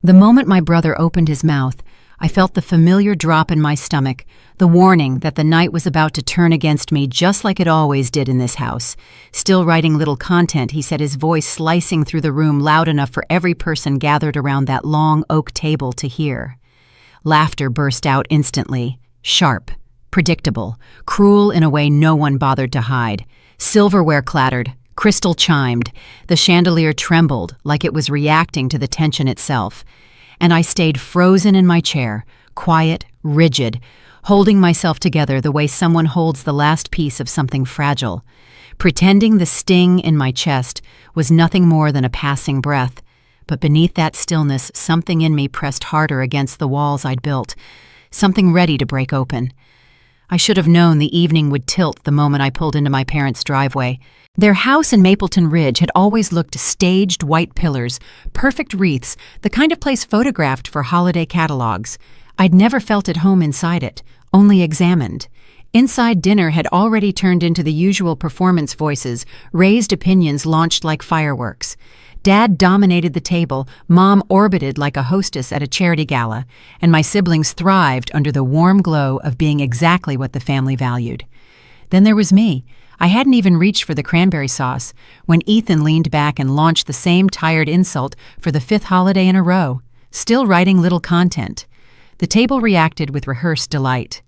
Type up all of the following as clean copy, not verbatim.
The moment my brother opened his mouth, I felt the familiar drop in my stomach, the warning that the night was about to turn against me just like it always did in this house. Still writing little content, he said, his voice slicing through the room loud enough for every person gathered around that long oak table to hear. Laughter burst out instantly, sharp, predictable, cruel in a way no one bothered to hide. Silverware clattered, crystal chimed, the chandelier trembled like it was reacting to the tension itself. And I stayed frozen in my chair, quiet, rigid, holding myself together the way someone holds the last piece of something fragile, pretending the sting in my chest was nothing more than a passing breath. But beneath that stillness, something in me pressed harder against the walls I'd built, something ready to break open. I should have known the evening would tilt the moment I pulled into my parents' driveway. Their house in Mapleton Ridge had always looked staged white pillars, perfect wreaths, the kind of place photographed for holiday catalogs. I'd never felt at home inside it, only examined. Inside, dinner had already turned into the usual performance voices, raised opinions launched like fireworks. Dad dominated the table, Mom orbited like a hostess at a charity gala, and my siblings thrived under the warm glow of being exactly what the family valued. Then there was me. I hadn't even reached for the cranberry sauce when Ethan leaned back and launched the same tired insult for the 5th holiday in a row, still writing little content. The table reacted with rehearsed delight.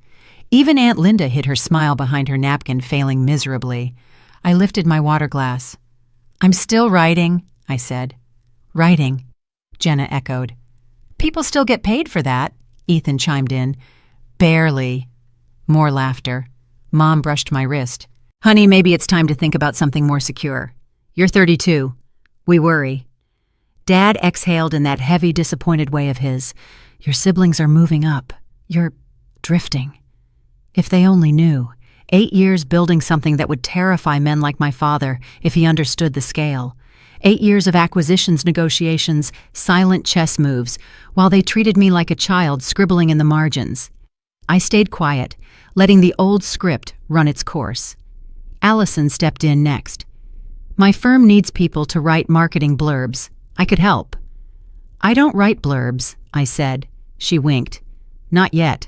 Even Aunt Linda hid her smile behind her napkin, failing miserably. I lifted my water glass. "I'm still writing," I said. "Writing," Jenna echoed. "People still get paid for that," Ethan chimed in. "Barely." More laughter. Mom brushed my wrist. "Honey, maybe it's time to think about something more secure. You're 32. We worry." Dad exhaled in that heavy, disappointed way of his. "Your siblings are moving up. You're drifting." If they only knew. 8 years building something that would terrify men like my father if he understood the scale. 8 years of acquisitions negotiations, silent chess moves, while they treated me like a child scribbling in the margins. I stayed quiet, letting the old script run its course. Allison stepped in next. "My firm needs people to write marketing blurbs. I could help." "I don't write blurbs," I said. She winked. "Not yet."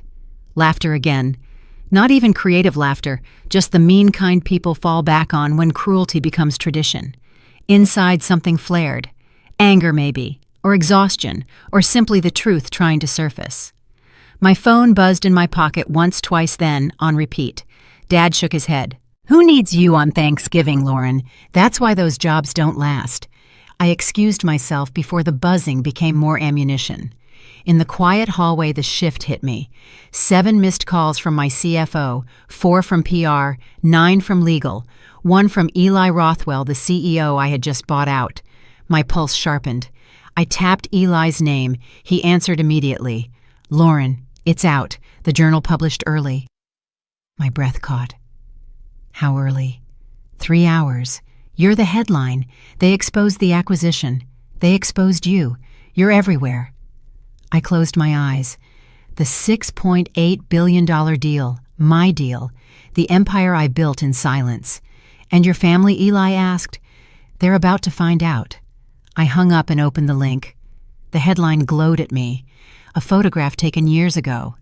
Laughter again. Not even creative laughter, just the mean kind people fall back on when cruelty becomes tradition. Inside something flared. Anger maybe, or exhaustion, or simply the truth trying to surface. My phone buzzed in my pocket once, twice, then, on repeat. Dad shook his head. "Who needs you on Thanksgiving, Lauren? That's why those jobs don't last." I excused myself before the buzzing became more ammunition. In the quiet hallway, the shift hit me. 7 missed calls from my CFO, 4 from PR, 9 from legal, 1 from Eli Rothwell, the CEO I had just bought out. My pulse sharpened. I tapped Eli's name. He answered immediately. "Lauren, it's out. The Journal published early." My breath caught. "How early?" 3 hours. You're the headline. They exposed the acquisition. They exposed you. You're everywhere." I closed my eyes. The $6.8 billion deal, my deal, the empire I built in silence. "And your family?" Eli asked. "They're about to find out." I hung up and opened the link. The headline glowed at me. A photograph taken years ago.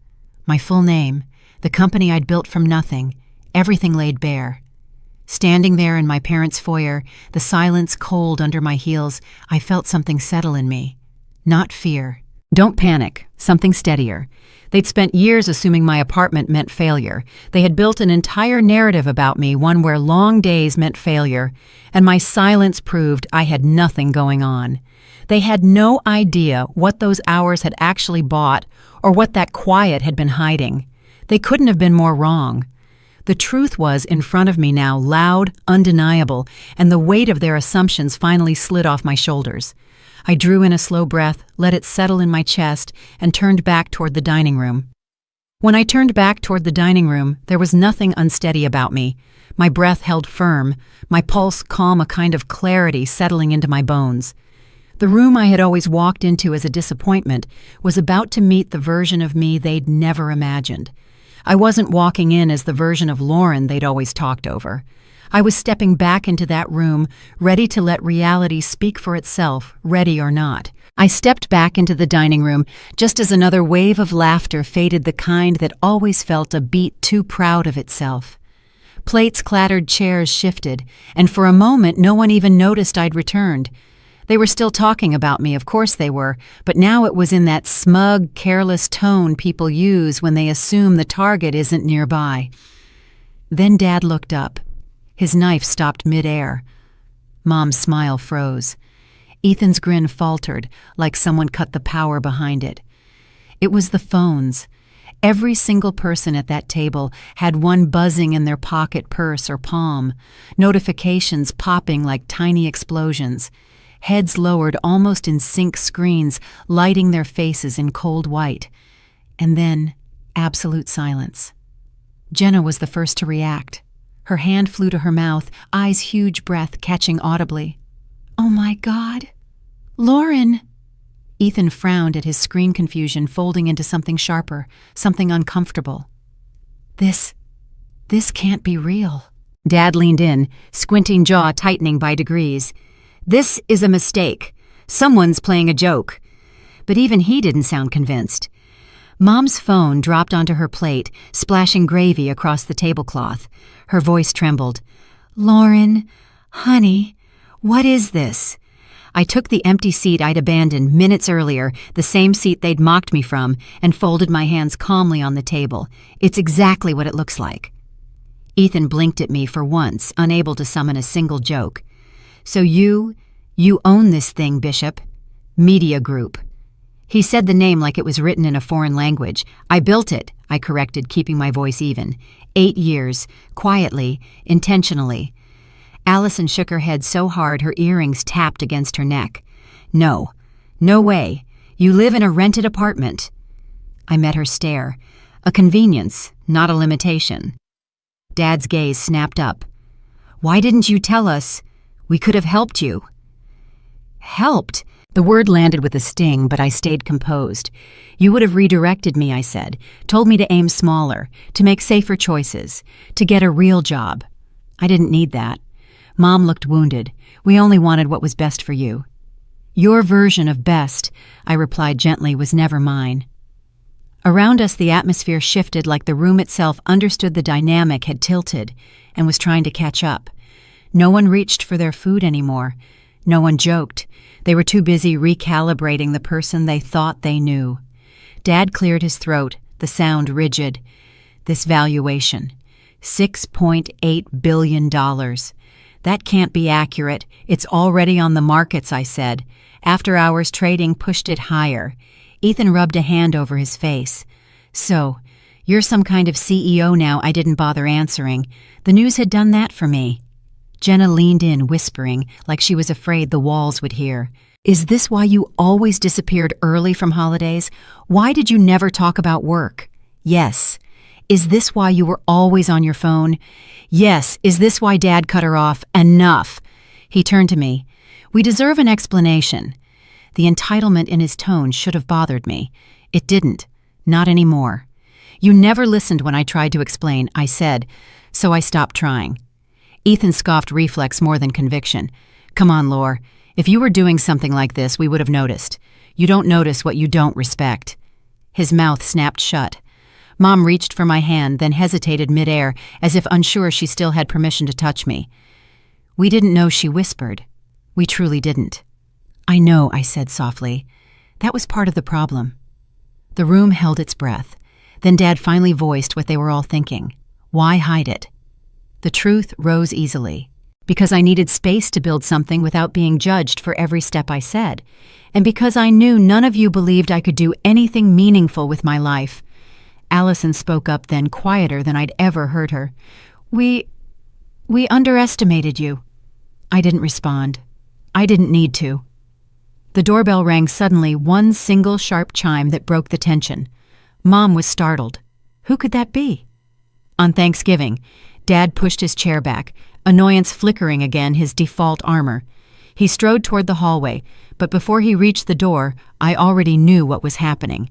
My full name, the company I'd built from nothing, everything laid bare. Standing there in my parents' foyer, the silence cold under my heels, I felt something settle in me. Not fear. Don't panic. Something steadier. They'd spent years assuming my apartment meant failure. They had built an entire narrative about me, one where long days meant failure, and my silence proved I had nothing going on. They had no idea what those hours had actually bought or what that quiet had been hiding. They couldn't have been more wrong. The truth was in front of me now, loud, undeniable, and the weight of their assumptions finally slid off my shoulders. I drew in a slow breath, let it settle in my chest, and turned back toward the dining room. When I turned back toward the dining room, there was nothing unsteady about me. My breath held firm, my pulse calm, a kind of clarity settling into my bones. The room I had always walked into as a disappointment was about to meet the version of me they'd never imagined. I wasn't walking in as the version of Lauren they'd always talked over. I was stepping back into that room, ready to let reality speak for itself, ready or not, I stepped back into the dining room just as another wave of laughter faded, the kind that always felt a beat too proud of itself. Plates clattered, chairs shifted, and for a moment no one even noticed I'd returned. They were still talking about me, of course they were, but now it was in that smug, careless tone people use when they assume the target isn't nearby. Then Dad looked up. His knife stopped mid-air. Mom's smile froze. Ethan's grin faltered, like someone cut the power behind it. It was the phones. Every single person at that table had one buzzing in their pocket, purse, or palm, notifications popping like tiny explosions, heads lowered almost in sync screens, lighting their faces in cold white. And then, absolute silence. Jenna was the first to react. Her hand flew to her mouth, eyes huge, breath catching audibly. "Oh my God! Lauren!" Ethan frowned at his screen confusion folding into something sharper, something uncomfortable. This can't be real." Dad leaned in, squinting jaw tightening by degrees. "This is a mistake. Someone's playing a joke." But even he didn't sound convinced. Mom's phone dropped onto her plate, splashing gravy across the tablecloth. Her voice trembled. "Lauren, honey, what is this?" I took the empty seat I'd abandoned minutes earlier, the same seat they'd mocked me from, and folded my hands calmly on the table. "It's exactly what it looks like." Ethan blinked at me for once, unable to summon a single joke. "So you own this thing, Bishop. Media Group." He said the name like it was written in a foreign language. "I built it," I corrected, keeping my voice even. 8 years, quietly, intentionally. Allison shook her head so hard her earrings tapped against her neck. "No way. You live in a rented apartment." I met her stare. A convenience, not a limitation. Dad's gaze snapped up. "Why didn't you tell us? We could have helped you." "Helped?" The word landed with a sting, but I stayed composed. "You would have redirected me," I said, "told me to aim smaller, to make safer choices, to get a real job. I didn't need that." Mom looked wounded. "We only wanted what was best for you." "Your version of best," I replied gently, "was never mine." Around us the atmosphere shifted like the room itself understood the dynamic had tilted and was trying to catch up. No one reached for their food anymore. No one joked. They were too busy recalibrating the person they thought they knew. Dad cleared his throat, the sound rigid. "This valuation. $6.8 billion. That can't be accurate. It's already on the markets," I said. After-hours trading pushed it higher. Ethan rubbed a hand over his face. "So, you're some kind of CEO now?" I didn't bother answering. The news had done that for me. Jenna leaned in, whispering, like she was afraid the walls would hear. "Is this why you always disappeared early from holidays? Why did you never talk about work?" "Yes." "Is this why you were always on your phone?" "Yes." "Is this why Dad cut her off?" "Enough." He turned to me. "We deserve an explanation." The entitlement in his tone should have bothered me. It didn't. Not anymore. "You never listened when I tried to explain," I said, so I stopped trying. Ethan scoffed, reflex more than conviction. "Come on, Laure. If you were doing something like this, we would have noticed. You don't notice what you don't respect." His mouth snapped shut. Mom reached for my hand, then hesitated midair, as if unsure she still had permission to touch me. "We didn't know," she whispered. "We truly didn't." "I know," I said softly. "That was part of the problem." The room held its breath. Then Dad finally voiced what they were all thinking. Why hide it? The truth rose easily. Because I needed space to build something without being judged for every step I said. And because I knew none of you believed I could do anything meaningful with my life. Allison spoke up then, quieter than I'd ever heard her. We underestimated you." I didn't respond. I didn't need to. The doorbell rang suddenly, one single sharp chime that broke the tension. Mom was startled. Who could that be? On Thanksgiving, Dad pushed his chair back, annoyance flickering again his default armor. He strode toward the hallway, but before he reached the door, I already knew what was happening.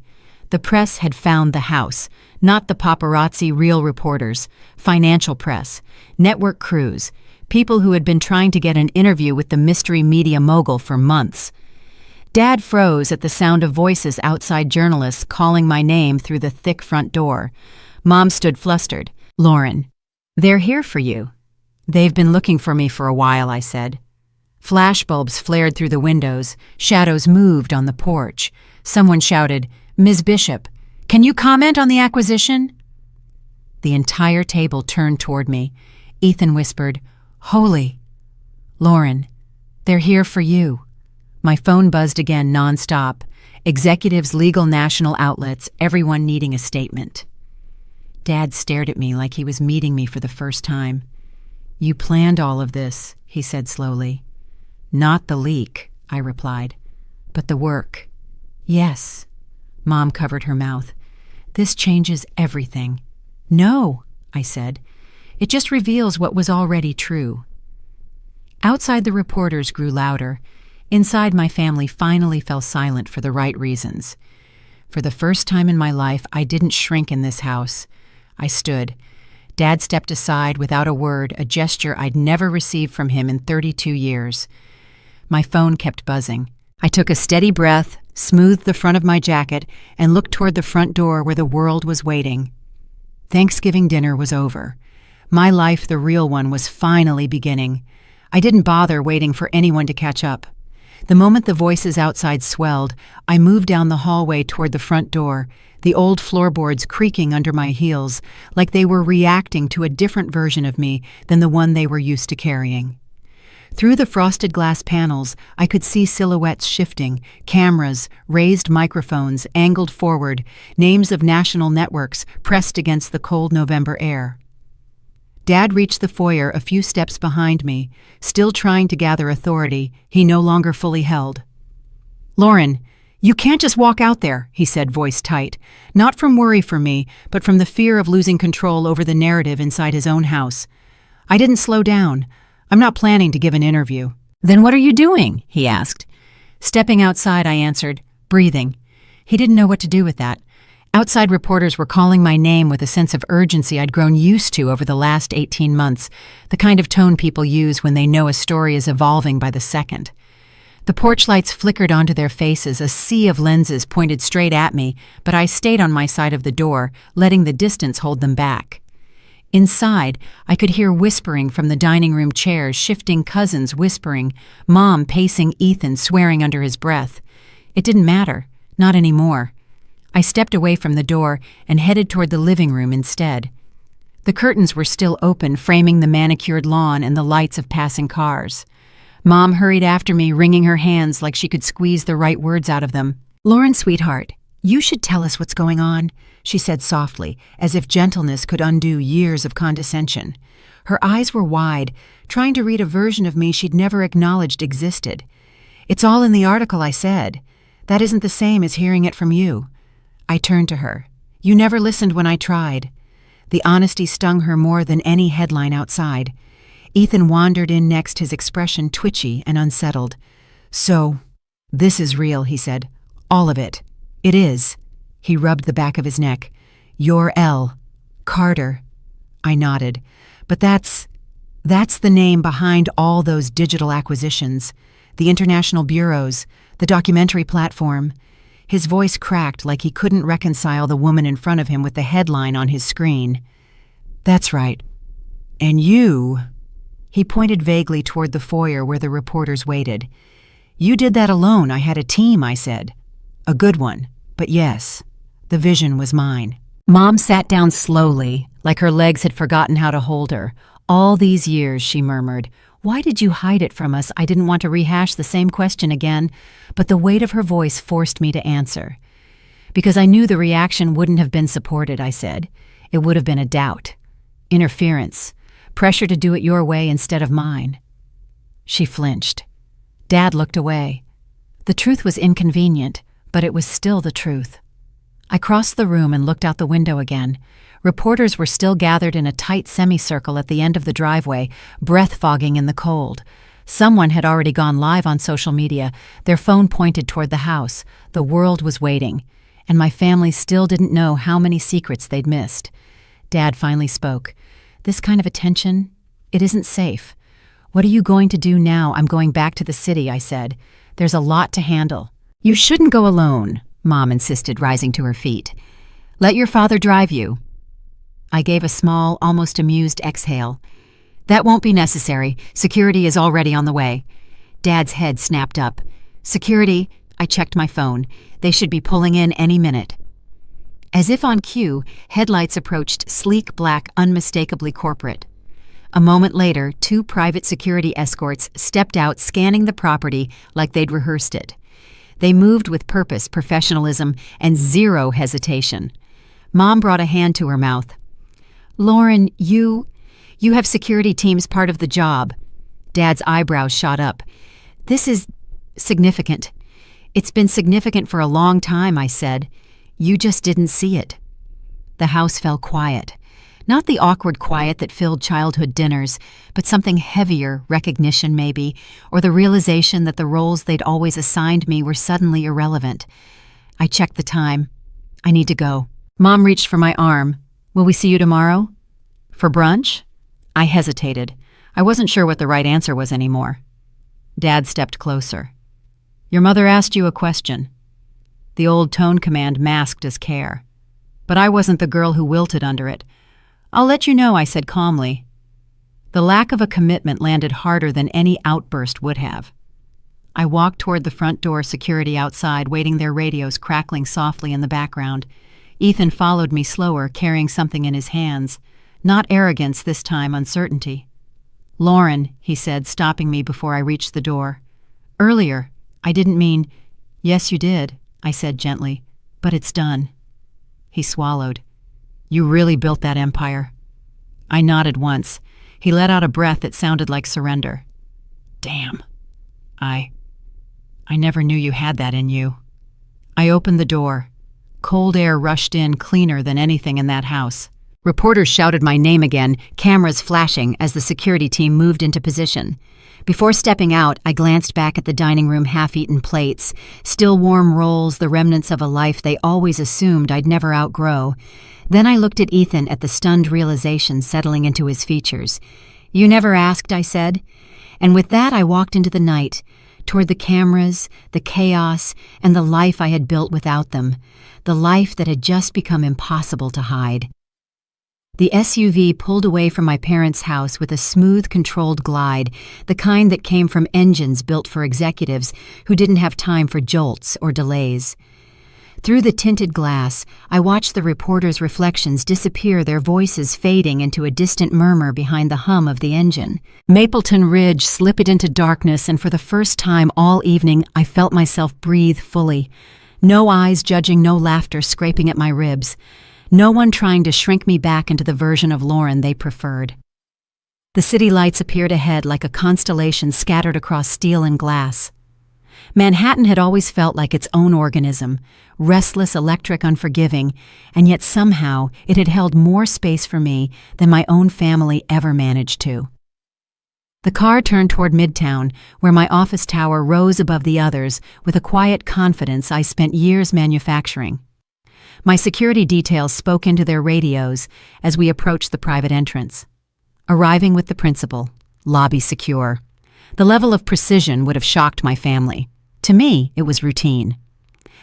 The press had found the house, not the paparazzi real reporters, financial press, network crews, people who had been trying to get an interview with the mystery media mogul for months. Dad froze at the sound of voices outside, journalists calling my name through the thick front door. Mom stood flustered. "Lauren, they're here for you." "They've been looking for me for a while," I said. Flashbulbs flared through the windows. Shadows moved on the porch. Someone shouted, "Ms. Bishop, can you comment on the acquisition?" The entire table turned toward me. Ethan whispered, "Holy." "Lauren, they're here for you." My phone buzzed again nonstop. Executives, legal national outlets, everyone needing a statement. Dad stared at me like he was meeting me for the first time. "You planned all of this," he said slowly. "Not the leak," I replied, "but the work." "Yes." Mom covered her mouth. "This changes everything." "No," I said. "It just reveals what was already true." Outside, the reporters grew louder. Inside, my family finally fell silent for the right reasons. For the first time in my life, I didn't shrink in this house. I stood. Dad stepped aside without a word, a gesture I'd never received from him in 32 years. My phone kept buzzing. I took a steady breath, smoothed the front of my jacket, and looked toward the front door where the world was waiting. Thanksgiving dinner was over. My life, the real one, was finally beginning. I didn't bother waiting for anyone to catch up. The moment the voices outside swelled, I moved down the hallway toward the front door, the old floorboards creaking under my heels, like they were reacting to a different version of me than the one they were used to carrying. Through the frosted glass panels, I could see silhouettes shifting, cameras, raised microphones angled forward, names of national networks pressed against the cold November air. Dad reached the foyer a few steps behind me, still trying to gather authority he no longer fully held. "Lauren, you can't just walk out there," he said, voice tight, not from worry for me, but from the fear of losing control over the narrative inside his own house. I didn't slow down. "I'm not planning to give an interview." "Then what are you doing?" he asked. Stepping outside, I answered, breathing. He didn't know what to do with that. Outside, reporters were calling my name with a sense of urgency I'd grown used to over the last 18 months, the kind of tone people use when they know a story is evolving by the second. The porch lights flickered onto their faces, a sea of lenses pointed straight at me, but I stayed on my side of the door, letting the distance hold them back. Inside, I could hear whispering from the dining room chairs, shifting cousins whispering, Mom pacing Ethan, swearing under his breath. It didn't matter, not anymore. I stepped away from the door and headed toward the living room instead. The curtains were still open, framing the manicured lawn and the lights of passing cars. Mom hurried after me, wringing her hands like she could squeeze the right words out of them. "Lauren, sweetheart, you should tell us what's going on," she said softly, as if gentleness could undo years of condescension. Her eyes were wide, trying to read a version of me she'd never acknowledged existed. "It's all in the article," I said. "That isn't the same as hearing it from you." I turned to her. "You never listened when I tried." The honesty stung her more than any headline outside. Ethan wandered in next, his expression twitchy and unsettled. "So, this is real," he said. "All of it." "It is." He rubbed the back of his neck. "You're L. Carter." I nodded. "But that's the name behind all those digital acquisitions. The international bureaus, the documentary platform." His voice cracked like he couldn't reconcile the woman in front of him with the headline on his screen. "That's right. And you—" He pointed vaguely toward the foyer where the reporters waited. "You did that alone. I had a team," I said. "A good one. But yes, the vision was mine." Mom sat down slowly, like her legs had forgotten how to hold her. "All these years," she murmured. "Why did you hide it from us?" I didn't want to rehash the same question again, but the weight of her voice forced me to answer. "Because I knew the reaction wouldn't have been supported," I said. "It would have been a doubt. Interference. Pressure to do it your way instead of mine." She flinched. Dad looked away. The truth was inconvenient, but it was still the truth. I crossed the room and looked out the window again. Reporters were still gathered in a tight semicircle at the end of the driveway, breath-fogging in the cold. Someone had already gone live on social media, their phone pointed toward the house. The world was waiting, and my family still didn't know how many secrets they'd missed. Dad finally spoke. "This kind of attention, it isn't safe." "What are you going to do now?" "I'm going back to the city," I said. "There's a lot to handle." You shouldn't go alone, Mom insisted, rising to her feet. Let your father drive you. I gave a small, almost amused exhale. That won't be necessary. Security is already on the way. Dad's head snapped up. Security, I checked my phone. They should be pulling in any minute. As if on cue, headlights approached, sleek black, unmistakably corporate. A moment later, 2 private security escorts stepped out, scanning the property like they'd rehearsed it. They moved with purpose, professionalism, and zero hesitation. Mom brought a hand to her mouth. Lauren, you have security teams part of the job. Dad's eyebrows shot up. This is significant. It's been significant for a long time, I said. You just didn't see it. The house fell quiet. Not the awkward quiet that filled childhood dinners, but something heavier, recognition maybe, or the realization that the roles they'd always assigned me were suddenly irrelevant. I checked the time. I need to go. Mom reached for my arm. Will we see you tomorrow? For brunch? I hesitated. I wasn't sure what the right answer was anymore. Dad stepped closer. Your mother asked you a question. The old tone command masked as care. But I wasn't the girl who wilted under it. I'll let you know, I said calmly. The lack of a commitment landed harder than any outburst would have. I walked toward the front door, security outside, waiting, their radios crackling softly in the background. Ethan followed me slower, carrying something in his hands. Not arrogance this time, uncertainty. Lauren, he said, stopping me before I reached the door. Earlier, I didn't mean— Yes, you did, I said gently, but it's done. He swallowed. You really built that empire. I nodded once. He let out a breath that sounded like surrender. Damn. I never knew you had that in you. I opened the door. Cold air rushed in, cleaner than anything in that house. Reporters shouted my name again, cameras flashing as the security team moved into position. Before stepping out, I glanced back at the dining room half-eaten plates, still warm rolls, the remnants of a life they always assumed I'd never outgrow. Then I looked at Ethan, at the stunned realization settling into his features. You never asked, I said. And with that, I walked into the night, toward the cameras, the chaos, and the life I had built without them, the life that had just become impossible to hide. The SUV pulled away from my parents' house with a smooth, controlled glide, the kind that came from engines built for executives who didn't have time for jolts or delays. Through the tinted glass, I watched the reporters' reflections disappear, their voices fading into a distant murmur behind the hum of the engine. Mapleton Ridge slipped into darkness, and for the first time all evening I felt myself breathe fully. No eyes judging, no laughter scraping at my ribs. No one trying to shrink me back into the version of Lauren they preferred. The city lights appeared ahead like a constellation scattered across steel and glass. Manhattan had always felt like its own organism, restless, electric, unforgiving, and yet somehow it had held more space for me than my own family ever managed to. The car turned toward Midtown, where my office tower rose above the others with a quiet confidence I spent years manufacturing. My security details spoke into their radios as we approached the private entrance. Arriving with the principal, lobby secure. The level of precision would have shocked my family. To me, it was routine.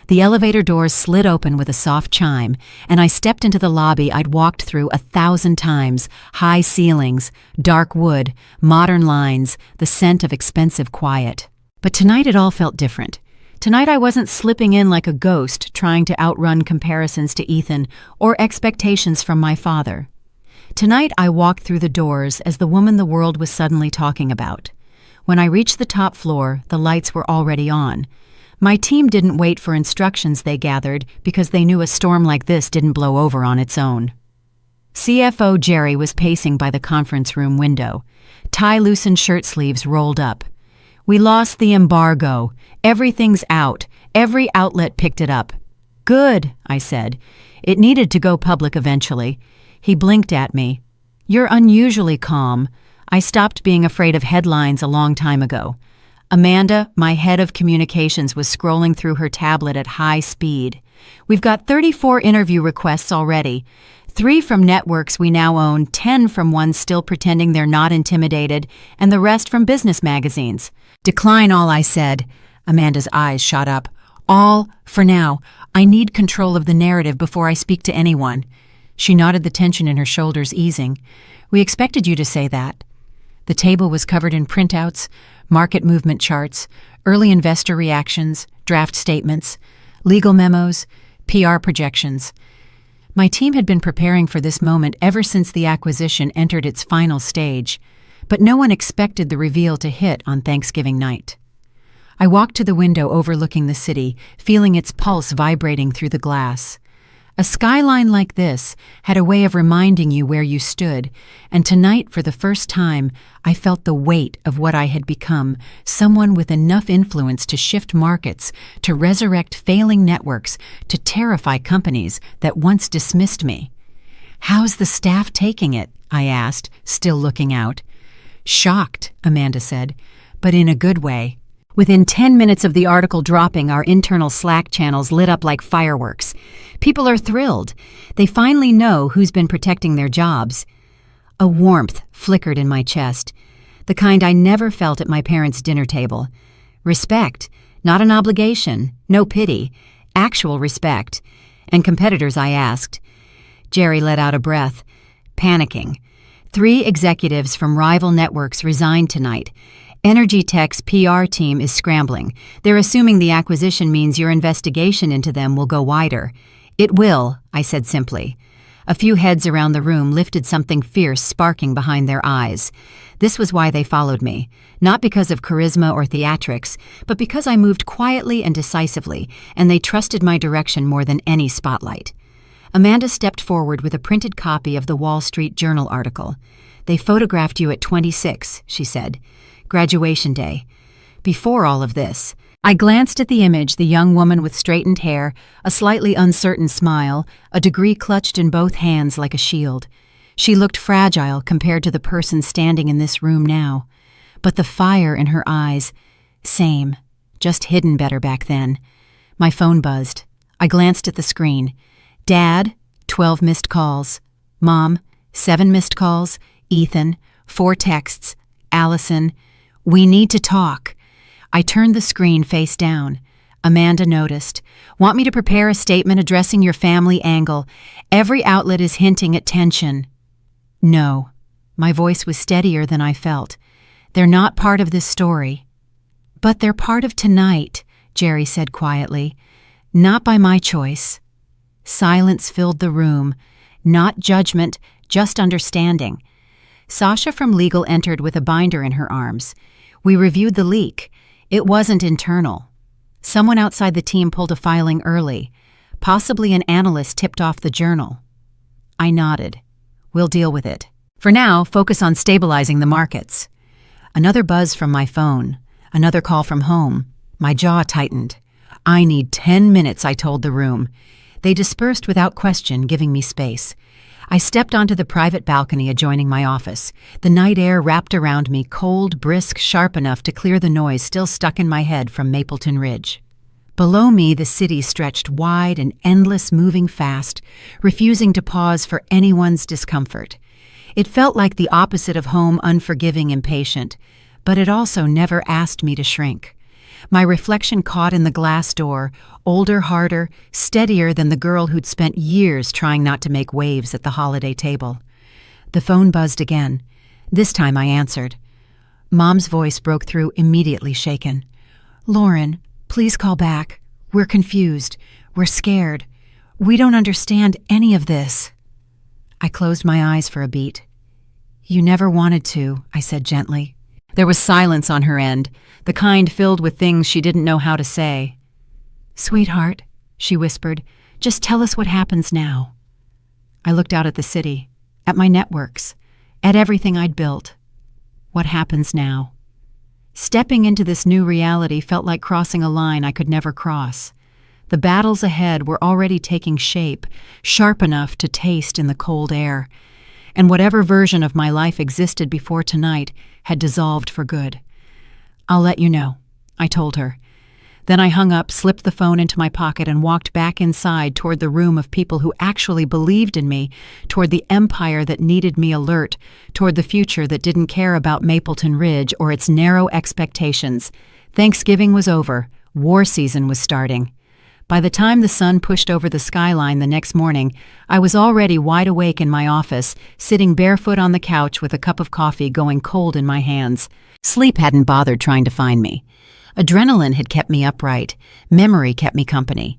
The elevator doors slid open with a soft chime, and I stepped into the lobby I'd walked through 1,000 times, high ceilings, dark wood, modern lines, the scent of expensive quiet. But tonight it all felt different. Tonight I wasn't slipping in like a ghost, trying to outrun comparisons to Ethan or expectations from my father. Tonight I walked through the doors as the woman the world was suddenly talking about. When I reached the top floor, the lights were already on. My team didn't wait for instructions they gathered because they knew a storm like this didn't blow over on its own. CFO Jerry was pacing by the conference room window. Tie-loosened shirt sleeves rolled up. We lost the embargo. Everything's out. Every outlet picked it up. Good, I said. It needed to go public eventually. He blinked at me. You're unusually calm. I stopped being afraid of headlines a long time ago. Amanda, my head of communications, was scrolling through her tablet at high speed. We've got 34 interview requests already. 3 from networks we now own, 10 from ones still pretending they're not intimidated, and the rest from business magazines. Decline all, I said. Amanda's eyes shot up. All, for now. I need control of the narrative before I speak to anyone." She nodded, the tension in her shoulders easing. "We expected you to say that." The table was covered in printouts, market movement charts, early investor reactions, draft statements, legal memos, PR projections. My team had been preparing for this moment ever since the acquisition entered its final stage, but no one expected the reveal to hit on Thanksgiving night. I walked to the window overlooking the city, feeling its pulse vibrating through the glass. A skyline like this had a way of reminding you where you stood, and tonight, for the first time, I felt the weight of what I had become, someone with enough influence to shift markets, to resurrect failing networks, to terrify companies that once dismissed me. "How's the staff taking it?" I asked, still looking out. "Shocked," Amanda said, "but in a good way." Within 10 minutes of the article dropping, our internal Slack channels lit up like fireworks. People are thrilled. They finally know who's been protecting their jobs. A warmth flickered in my chest, the kind I never felt at my parents' dinner table. Respect, not an obligation, no pity, actual respect. And competitors, I asked. Jerry let out a breath, panicking. 3 executives from rival networks resigned tonight. Energy Tech's PR team is scrambling. They're assuming the acquisition means your investigation into them will go wider. "It will," I said simply. A few heads around the room lifted, something fierce sparking behind their eyes. This was why they followed me, not because of charisma or theatrics, but because I moved quietly and decisively, and they trusted my direction more than any spotlight. Amanda stepped forward with a printed copy of the Wall Street Journal article. "They photographed you at 26, she said. "Graduation day." Before all of this, I glanced at the image, the young woman with straightened hair, a slightly uncertain smile, a degree clutched in both hands like a shield. She looked fragile compared to the person standing in this room now. But the fire in her eyes, same, just hidden better back then. My phone buzzed. I glanced at the screen. Dad, 12 missed calls. Mom, 7 missed calls. Ethan, 4 texts. Allison, "We need to talk." I turned the screen face down. Amanda noticed. "Want me to prepare a statement addressing your family angle? Every outlet is hinting at tension." "No." My voice was steadier than I felt. "They're not part of this story." "But they're part of tonight," Jerry said quietly. "Not by my choice." Silence filled the room. Not judgment, just understanding. Sasha from legal entered with a binder in her arms. We reviewed the leak. It wasn't internal. Someone outside the team pulled a filing early. Possibly an analyst tipped off the journal. I nodded. "We'll deal with it. For now, focus on stabilizing the markets." Another buzz from my phone. Another call from home. My jaw tightened. "I need 10 minutes, I told the room. They dispersed without question, giving me space. I stepped onto the private balcony adjoining my office. The night air wrapped around me, cold, brisk, sharp enough to clear the noise still stuck in my head from Mapleton Ridge. Below me, the city stretched wide and endless, moving fast, refusing to pause for anyone's discomfort. It felt like the opposite of home, unforgiving, impatient, but it also never asked me to shrink. My reflection caught in the glass door, older, harder, steadier than the girl who'd spent years trying not to make waves at the holiday table. The phone buzzed again. This time I answered. Mom's voice broke through, immediately shaken. "Lauren, please call back. We're confused. We're scared. We don't understand any of this." I closed my eyes for a beat. "You never wanted to," I said gently. There was silence on her end, the kind filled with things she didn't know how to say. "Sweetheart," she whispered, "just tell us what happens now." I looked out at the city, at my networks, at everything I'd built. What happens now? Stepping into this new reality felt like crossing a line I could never cross. The battles ahead were already taking shape, sharp enough to taste in the cold air. And whatever version of my life existed before tonight had dissolved for good. "I'll let you know," I told her. Then I hung up, slipped the phone into my pocket, and walked back inside toward the room of people who actually believed in me, toward the empire that needed me alert, toward the future that didn't care about Mapleton Ridge or its narrow expectations. Thanksgiving was over. War season was starting. By the time the sun pushed over the skyline the next morning, I was already wide awake in my office, sitting barefoot on the couch with a cup of coffee going cold in my hands. Sleep hadn't bothered trying to find me. Adrenaline had kept me upright. Memory kept me company.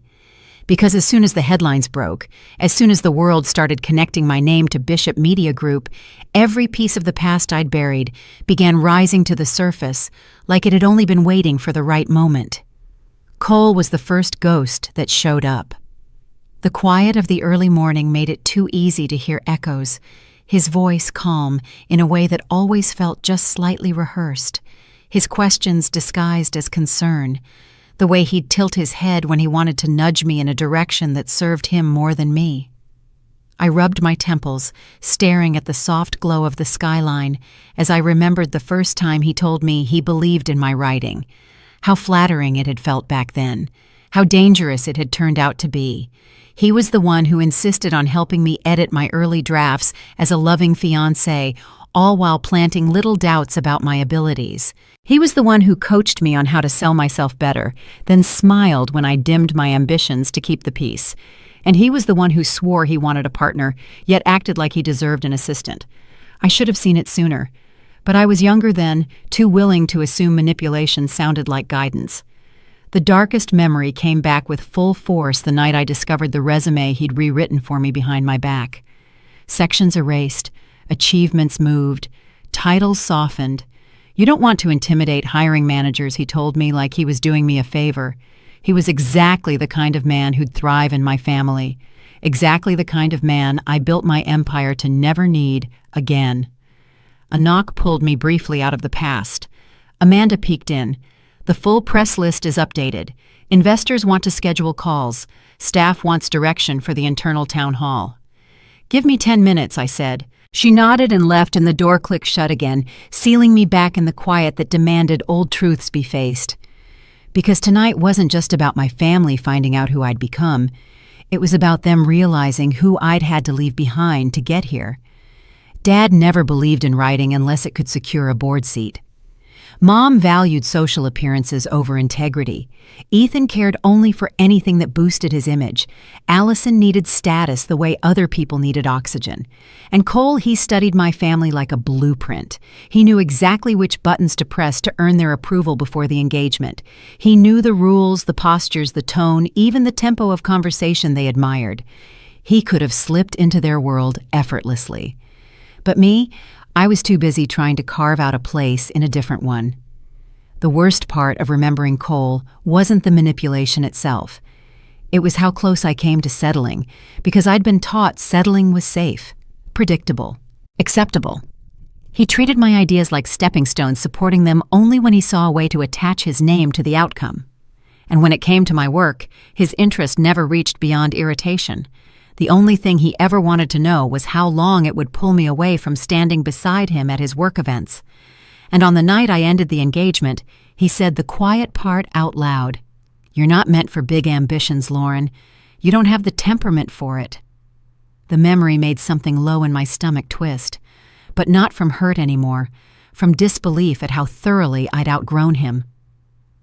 Because as soon as the headlines broke, as soon as the world started connecting my name to Bishop Media Group, every piece of the past I'd buried began rising to the surface, like it had only been waiting for the right moment. Cole was the first ghost that showed up. The quiet of the early morning made it too easy to hear echoes, his voice calm in a way that always felt just slightly rehearsed, his questions disguised as concern, the way he'd tilt his head when he wanted to nudge me in a direction that served him more than me. I rubbed my temples, staring at the soft glow of the skyline as I remembered the first time he told me he believed in my writing, how flattering it had felt back then, how dangerous it had turned out to be. He was the one who insisted on helping me edit my early drafts as a loving fiancé, all while planting little doubts about my abilities. He was the one who coached me on how to sell myself better, then smiled when I dimmed my ambitions to keep the peace. And he was the one who swore he wanted a partner, yet acted like he deserved an assistant. I should have seen it sooner. But I was younger then, too willing to assume manipulation sounded like guidance. The darkest memory came back with full force the night I discovered the resume he'd rewritten for me behind my back. Sections erased, achievements moved, titles softened. You don't want to intimidate hiring managers, he told me, like he was doing me a favor. He was exactly the kind of man who'd thrive in my family, exactly the kind of man I built my empire to never need again. A knock pulled me briefly out of the past. Amanda peeked in. The full press list is updated. Investors want to schedule calls. Staff wants direction for the internal town hall. Give me 10 minutes, I said. She nodded and left, and the door clicked shut again, sealing me back in the quiet that demanded old truths be faced. Because tonight wasn't just about my family finding out who I'd become. It was about them realizing who I'd had to leave behind to get here. Dad never believed in writing unless it could secure a board seat. Mom valued social appearances over integrity. Ethan cared only for anything that boosted his image. Allison needed status the way other people needed oxygen. And Cole, he studied my family like a blueprint. He knew exactly which buttons to press to earn their approval before the engagement. He knew the rules, the postures, the tone, even the tempo of conversation they admired. He could have slipped into their world effortlessly. But me, I was too busy trying to carve out a place in a different one. The worst part of remembering Cole wasn't the manipulation itself. It was how close I came to settling, because I'd been taught settling was safe, predictable, acceptable. He treated my ideas like stepping stones, supporting them only when he saw a way to attach his name to the outcome. And when it came to my work, his interest never reached beyond irritation. The only thing he ever wanted to know was how long it would pull me away from standing beside him at his work events. And on the night I ended the engagement, he said the quiet part out loud. "You're not meant for big ambitions, Lauren. You don't have the temperament for it." The memory made something low in my stomach twist, but not from hurt anymore, from disbelief at how thoroughly I'd outgrown him.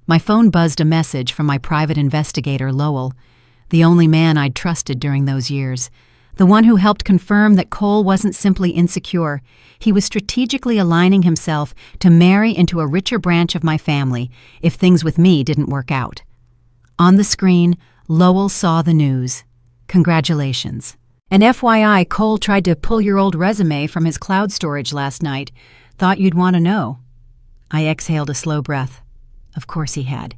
My phone buzzed a message from my private investigator, Lowell, the only man I'd trusted during those years, the one who helped confirm that Cole wasn't simply insecure. He was strategically aligning himself to marry into a richer branch of my family if things with me didn't work out. On the screen, Lowell saw the news. "Congratulations. And FYI, Cole tried to pull your old resume from his cloud storage last night. Thought you'd want to know." I exhaled a slow breath. Of course he had.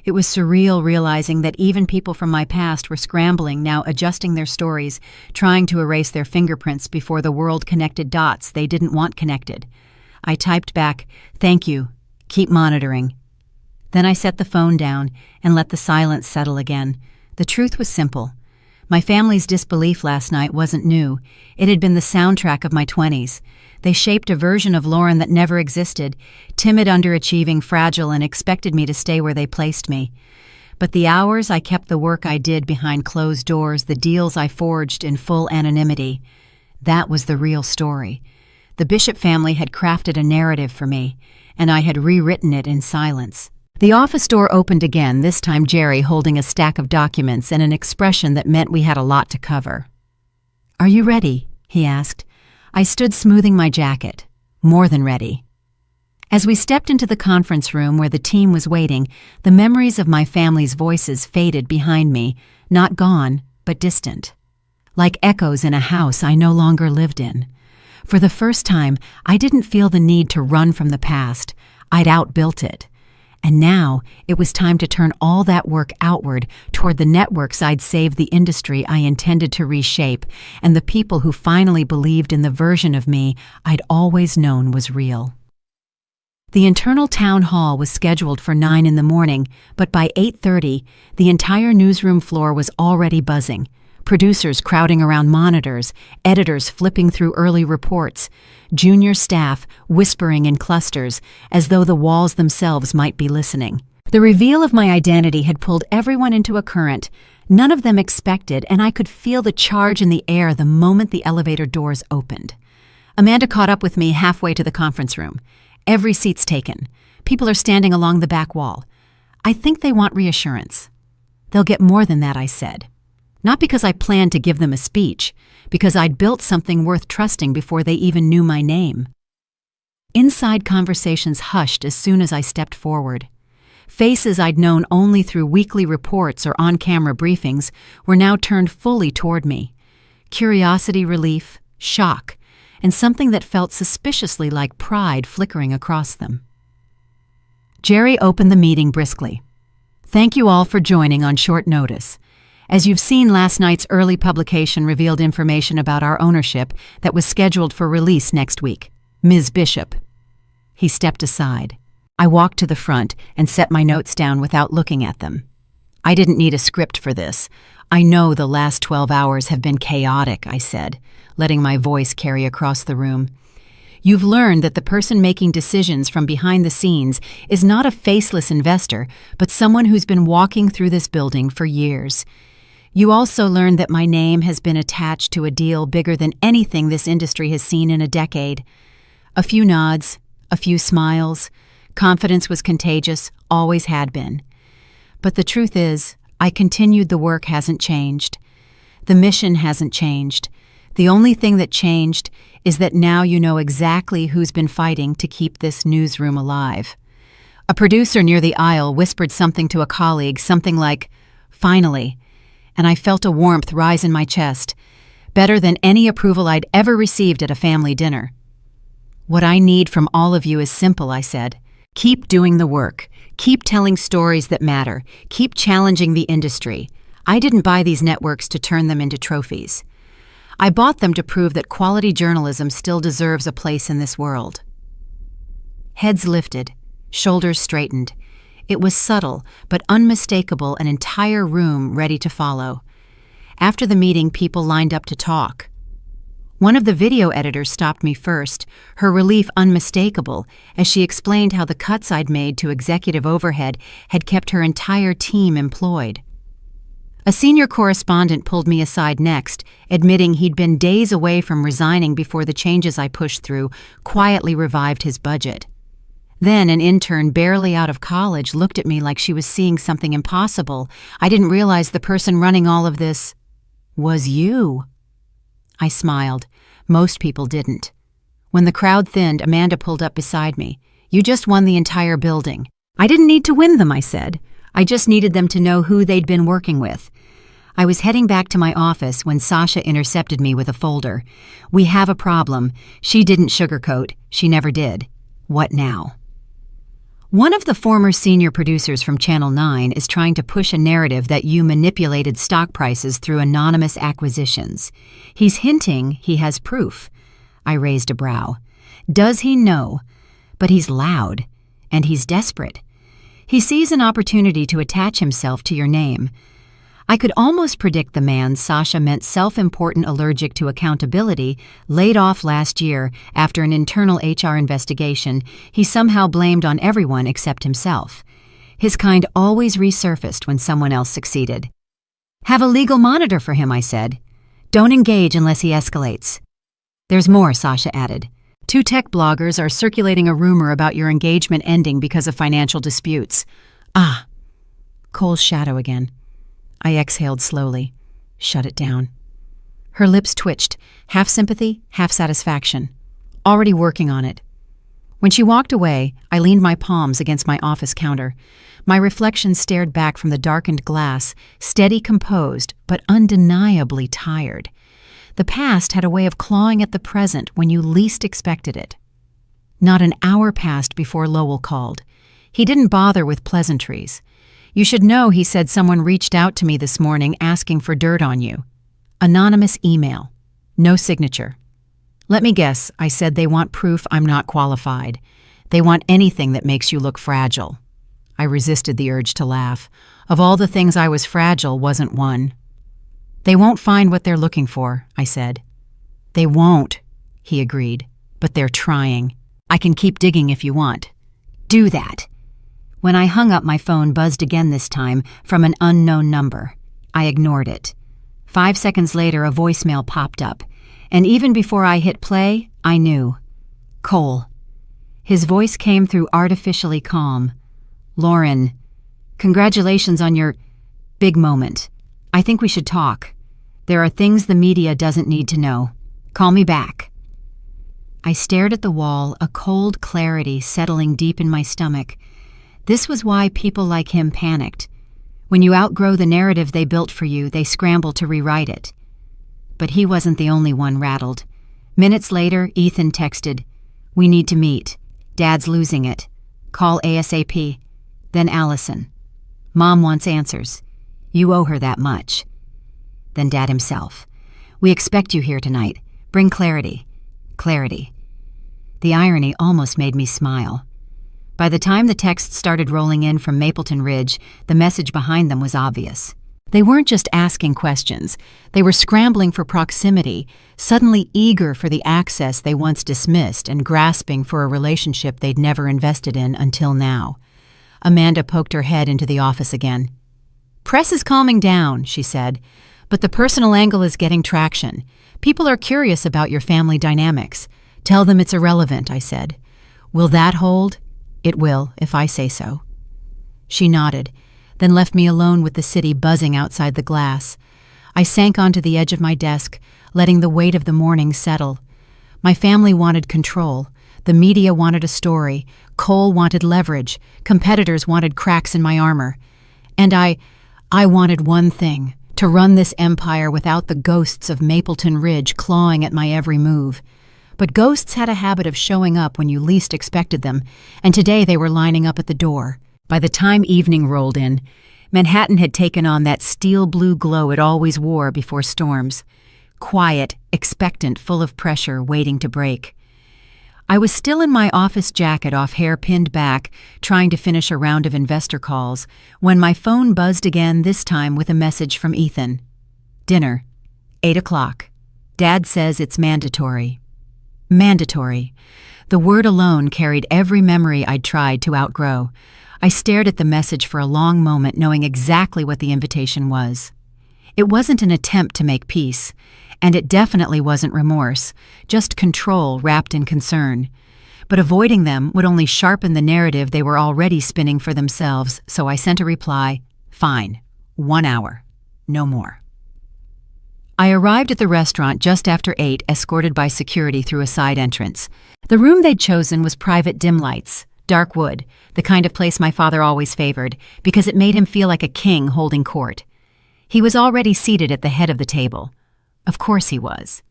It was surreal realizing that even people from my past were scrambling, now adjusting their stories, trying to erase their fingerprints before the world connected dots they didn't want connected. I typed back, "Thank you. Keep monitoring." Then I set the phone down and let the silence settle again. The truth was simple. My family's disbelief last night wasn't new. It had been the soundtrack of my 20s. They shaped a version of Lauren that never existed, timid, underachieving, fragile, and expected me to stay where they placed me. But the hours I kept the work I did behind closed doors, the deals I forged in full anonymity, that was the real story. The Bishop family had crafted a narrative for me, and I had rewritten it in silence. The office door opened again, this time Jerry holding a stack of documents and an expression that meant we had a lot to cover. "Are you ready?" he asked. I stood smoothing my jacket. More than ready. As we stepped into the conference room where the team was waiting, the memories of my family's voices faded behind me, not gone, but distant. Like echoes in a house I no longer lived in. For the first time, I didn't feel the need to run from the past. I'd outbuilt it. And now, it was time to turn all that work outward toward the networks I'd saved, the industry I intended to reshape, and the people who finally believed in the version of me I'd always known was real. The internal town hall was scheduled for 9 in the morning, but by 8:30, the entire newsroom floor was already buzzing. Producers crowding around monitors, editors flipping through early reports, junior staff whispering in clusters as though the walls themselves might be listening. The reveal of my identity had pulled everyone into a current none of them expected, and I could feel the charge in the air the moment the elevator doors opened. Amanda caught up with me halfway to the conference room. Every seat's taken. People are standing along the back wall. I think they want reassurance. They'll get more than that, I said. Not because I planned to give them a speech, because I'd built something worth trusting before they even knew my name. Inside conversations hushed as soon as I stepped forward. Faces I'd known only through weekly reports or on-camera briefings were now turned fully toward me. Curiosity, relief, shock, and something that felt suspiciously like pride flickering across them. Jerry opened the meeting briskly. "Thank you all for joining on short notice. As you've seen, last night's early publication revealed information about our ownership that was scheduled for release next week. Ms. Bishop." He stepped aside. I walked to the front and set my notes down without looking at them. I didn't need a script for this. "I know the last 12 hours have been chaotic," I said, letting my voice carry across the room. "You've learned that the person making decisions from behind the scenes is not a faceless investor, but someone who's been walking through this building for years. You also learned that my name has been attached to a deal bigger than anything this industry has seen in a decade." A few nods, a few smiles. Confidence was contagious, always had been. But the truth is, I continued. The work hasn't changed. The mission hasn't changed. The only thing that changed is that now you know exactly who's been fighting to keep this newsroom alive. A producer near the aisle whispered something to a colleague, something like, "Finally," and I felt a warmth rise in my chest, better than any approval I'd ever received at a family dinner. "What I need from all of you is simple," I said. "Keep doing the work. Keep telling stories that matter. Keep challenging the industry. I didn't buy these networks to turn them into trophies. I bought them to prove that quality journalism still deserves a place in this world." Heads lifted, shoulders straightened. It was subtle, but unmistakable, an entire room ready to follow. After the meeting, people lined up to talk. One of the video editors stopped me first, her relief unmistakable, as she explained how the cuts I'd made to executive overhead had kept her entire team employed. A senior correspondent pulled me aside next, admitting he'd been days away from resigning before the changes I pushed through quietly revived his budget. Then an intern barely out of college looked at me like she was seeing something impossible. "I didn't realize the person running all of this was you." I smiled. Most people didn't. When the crowd thinned, Amanda pulled up beside me. "You just won the entire building." "I didn't need to win them," I said. "I just needed them to know who they'd been working with." I was heading back to my office when Sasha intercepted me with a folder. "We have a problem." She didn't sugarcoat. She never did. "What now?" "One of the former senior producers from Channel 9 is trying to push a narrative that you manipulated stock prices through anonymous acquisitions. He's hinting he has proof." I raised a brow. "Does he know?" But he's loud, and he's desperate. He sees an opportunity to attach himself to your name. I could almost predict the man Sasha meant self-important, allergic to accountability, laid off last year after an internal HR investigation he somehow blamed on everyone except himself. His kind always resurfaced when someone else succeeded. "Have a legal monitor for him," I said. "Don't engage unless he escalates." "There's more," Sasha added. Two tech bloggers are circulating a rumor about your engagement ending because of financial disputes. Ah, Cole's shadow again. I exhaled slowly. Shut it down. Her lips twitched, half sympathy, half satisfaction. Already working on it. When she walked away, I leaned my palms against my office counter. My reflection stared back from the darkened glass, steady, composed, but undeniably tired. The past had a way of clawing at the present when you least expected it. Not an hour passed before Lowell called. He didn't bother with pleasantries. You should know, he said, someone reached out to me this morning asking for dirt on you. Anonymous email. No signature. Let me guess, I said they want proof I'm not qualified. They want anything that makes you look fragile. I resisted the urge to laugh. Of all the things I was fragile wasn't one. They won't find what they're looking for, I said. They won't, he agreed, but they're trying. I can keep digging if you want. Do that. When I hung up, my phone buzzed again this time from an unknown number. I ignored it. 5 seconds later, a voicemail popped up, and even before I hit play, I knew. Cole. His voice came through artificially calm. Lauren, congratulations on your big moment. I think we should talk. There are things the media doesn't need to know. Call me back. I stared at the wall, a cold clarity settling deep in my stomach. This was why people like him panicked. When you outgrow the narrative they built for you, they scramble to rewrite it. But he wasn't the only one rattled. Minutes later, Ethan texted, "We need to meet. Dad's losing it. Call ASAP." Then Allison. "Mom wants answers. You owe her that much." Then Dad himself. "We expect you here tonight. Bring clarity." Clarity. The irony almost made me smile. By the time the texts started rolling in from Mapleton Ridge, the message behind them was obvious. They weren't just asking questions. They were scrambling for proximity, suddenly eager for the access they once dismissed and grasping for a relationship they'd never invested in until now. Amanda poked her head into the office again. "Press is calming down," she said, "but the personal angle is getting traction. People are curious about your family dynamics. Tell them it's irrelevant," I said. "Will that hold?" "It will, if I say so." She nodded, then left me alone with the city buzzing outside the glass. I sank onto the edge of my desk, letting the weight of the morning settle. My family wanted control. The media wanted a story. Cole wanted leverage. Competitors wanted cracks in my armor. And I wanted one thing, to run this empire without the ghosts of Mapleton Ridge clawing at my every move. But ghosts had a habit of showing up when you least expected them, and today they were lining up at the door. By the time evening rolled in, Manhattan had taken on that steel-blue glow it always wore before storms. Quiet, expectant, full of pressure, waiting to break. I was still in my office jacket off hair pinned back, trying to finish a round of investor calls, when my phone buzzed again, this time with a message from Ethan. "Dinner. 8 o'clock. Dad says it's mandatory." Mandatory. The word alone carried every memory I'd tried to outgrow. I stared at the message for a long moment, knowing exactly what the invitation was. It wasn't an attempt to make peace, and it definitely wasn't remorse, just control wrapped in concern. But avoiding them would only sharpen the narrative they were already spinning for themselves, so I sent a reply, "Fine. 1 hour. No more." I arrived at the restaurant just after 8, escorted by security through a side entrance. The room they'd chosen was private dim lights, dark wood, the kind of place my father always favored, because it made him feel like a king holding court. He was already seated at the head of the table. Of course he was.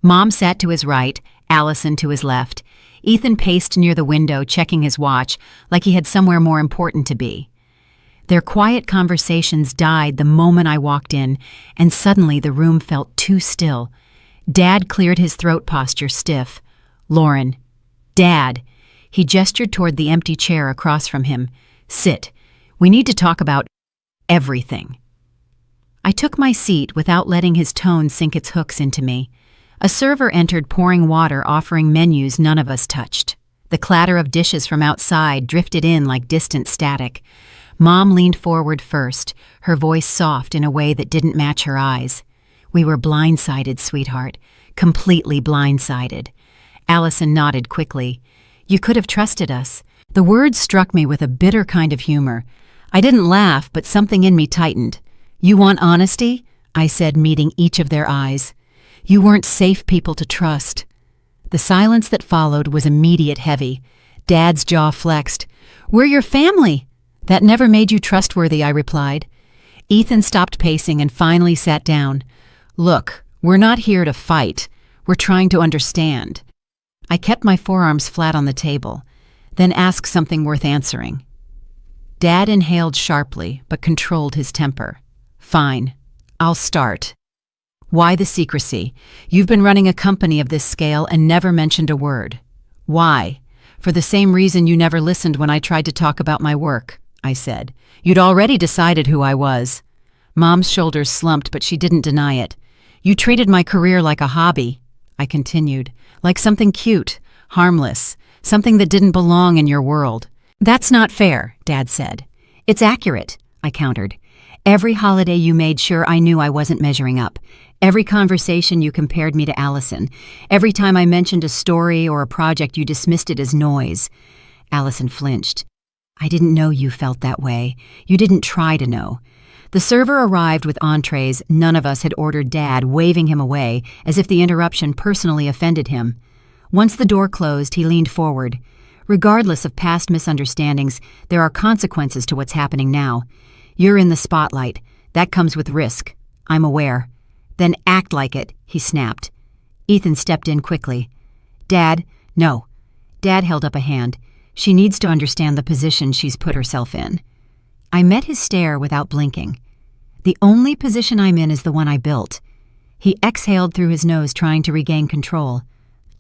Mom sat to his right, Allison to his left. Ethan paced near the window, checking his watch, like he had somewhere more important to be. Their quiet conversations died the moment I walked in, and suddenly the room felt too still. Dad cleared his throat posture stiff. "Lauren." "Dad." He gestured toward the empty chair across from him. "Sit. We need to talk about everything." I took my seat without letting his tone sink its hooks into me. A server entered pouring water, offering menus none of us touched. The clatter of dishes from outside drifted in like distant static. Mom leaned forward first, her voice soft in a way that didn't match her eyes. "We were blindsided, sweetheart. Completely blindsided." Allison nodded quickly. You could have trusted us. The words struck me with a bitter kind of humor. I didn't laugh, but something in me tightened. You want honesty? I said, meeting each of their eyes. You weren't safe people to trust. The silence that followed was immediate heavy. Dad's jaw flexed. We're your family. That never made you trustworthy, I replied. Ethan stopped pacing and finally sat down. Look, we're not here to fight. We're trying to understand. I kept my forearms flat on the table, then asked something worth answering. Dad inhaled sharply, but controlled his temper. Fine, I'll start. Why the secrecy? You've been running a company of this scale and never mentioned a word. Why? For the same reason you never listened when I tried to talk about my work, I said. You'd already decided who I was. Mom's shoulders slumped, but she didn't deny it. You treated my career like a hobby, I continued, like something cute, harmless, something that didn't belong in your world. That's not fair, Dad said. It's accurate, I countered. Every holiday you made sure I knew I wasn't measuring up. Every conversation you compared me to Allison. Every time I mentioned a story or a project you dismissed it as noise. Allison flinched. I didn't know you felt that way. You didn't try to know. The server arrived with entrees none of us had ordered, Dad waving him away as if the interruption personally offended him. Once the door closed, he leaned forward. Regardless of past misunderstandings, there are consequences to what's happening now. You're in the spotlight. That comes with risk. I'm aware. Then act like it, he snapped. Ethan stepped in quickly. Dad, no. Dad held up a hand. She needs to understand the position she's put herself in. I met his stare without blinking. The only position I'm in is the one I built. He exhaled through his nose, trying to regain control.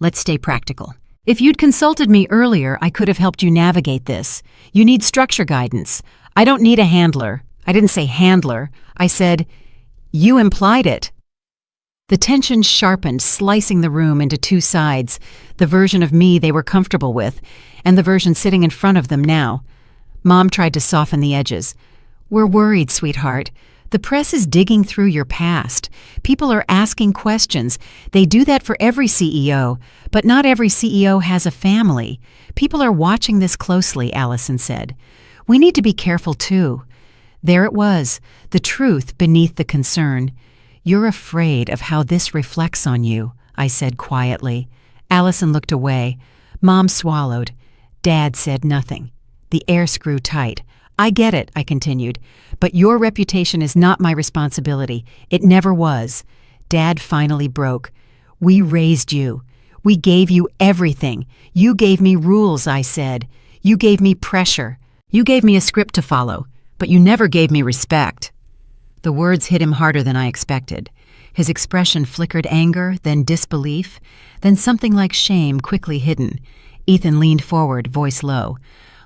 Let's stay practical. If you'd consulted me earlier, I could have helped you navigate this. You need structure guidance. I don't need a handler. I didn't say handler. I said, you implied it. The tension sharpened, slicing the room into two sides, the version of me they were comfortable with, and the version sitting in front of them now. Mom tried to soften the edges. We're worried, sweetheart. The press is digging through your past. People are asking questions. They do that for every CEO, but not every CEO has a family. People are watching this closely, Allison said. We need to be careful, too. There it was, the truth beneath the concern. You're afraid of how this reflects on you, I said quietly. Allison looked away. Mom swallowed. Dad said nothing. The air screw tight. I get it, I continued, but your reputation is not my responsibility. It never was. Dad finally broke. We raised you. We gave you everything. You gave me rules, I said. You gave me pressure. You gave me a script to follow, but you never gave me respect. The words hit him harder than I expected. His expression flickered anger, then disbelief, then something like shame quickly hidden. Ethan leaned forward, voice low.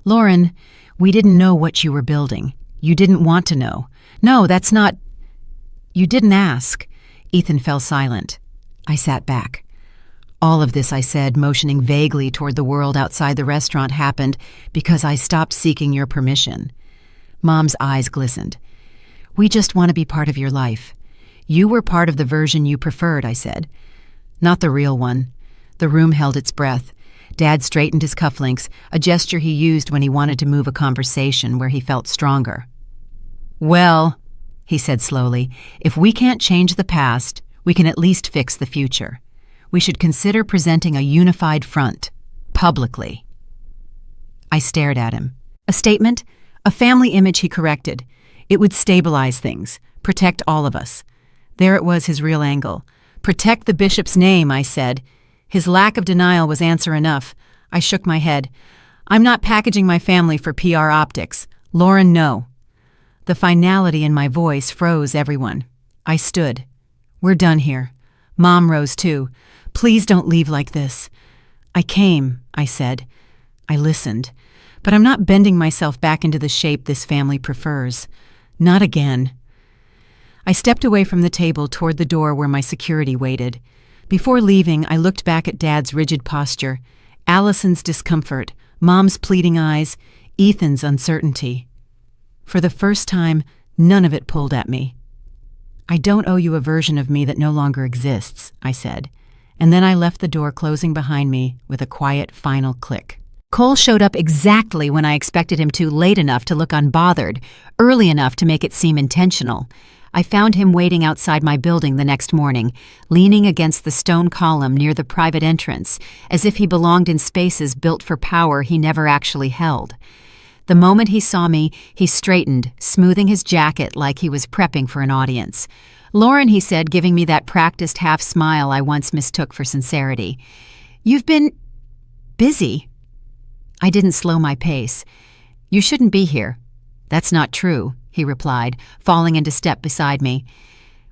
Lauren, we didn't know what you were building. You didn't want to know. No, that's not... You didn't ask. Ethan fell silent. I sat back. All of this, I said, motioning vaguely toward the world outside the restaurant, happened because I stopped seeking your permission. Mom's eyes glistened. We just want to be part of your life. You were part of the version you preferred, I said. Not the real one. The room held its breath. Dad straightened his cufflinks, a gesture he used when he wanted to move a conversation where he felt stronger. Well, he said slowly, if we can't change the past, we can at least fix the future. We should consider presenting a unified front, publicly. I stared at him. A statement? A family image, he corrected. It would stabilize things, protect all of us. There it was, his real angle. Protect the bishop's name, I said. His lack of denial was answer enough. I shook my head. I'm not packaging my family for PR optics. Lauren, no. The finality in my voice froze everyone. I stood. We're done here. Mom rose too. Please don't leave like this. I came, I said. I listened. But I'm not bending myself back into the shape this family prefers. Not again. I stepped away from the table toward the door where my security waited. Before leaving, I looked back at Dad's rigid posture, Allison's discomfort, Mom's pleading eyes, Ethan's uncertainty. For the first time, none of it pulled at me. I don't owe you a version of me that no longer exists, I said. and then I left the door closing behind me with a quiet final click. Cole showed up exactly when I expected him to, late enough to look unbothered, early enough to make it seem intentional. I found him waiting outside my building the next morning, leaning against the stone column near the private entrance, as if he belonged in spaces built for power he never actually held. The moment he saw me, he straightened, smoothing his jacket like he was prepping for an audience. "Lauren," he said, giving me that practiced half smile I once mistook for sincerity. "You've been busy." I didn't slow my pace. "You shouldn't be here." "That's not true," he replied, falling into step beside me.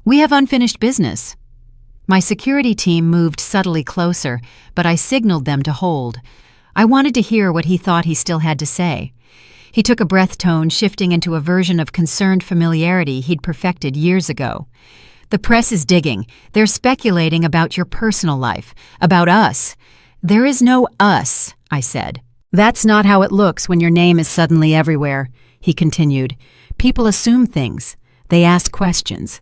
"We have unfinished business." My security team moved subtly closer, but I signaled them to hold. I wanted to hear what he thought he still had to say. He took a breath tone, shifting into a version of concerned familiarity he'd perfected years ago. "The press is digging. They're speculating about your personal life, about us." "There is no us," I said. "That's not how it looks when your name is suddenly everywhere," he continued. "People assume things. They ask questions.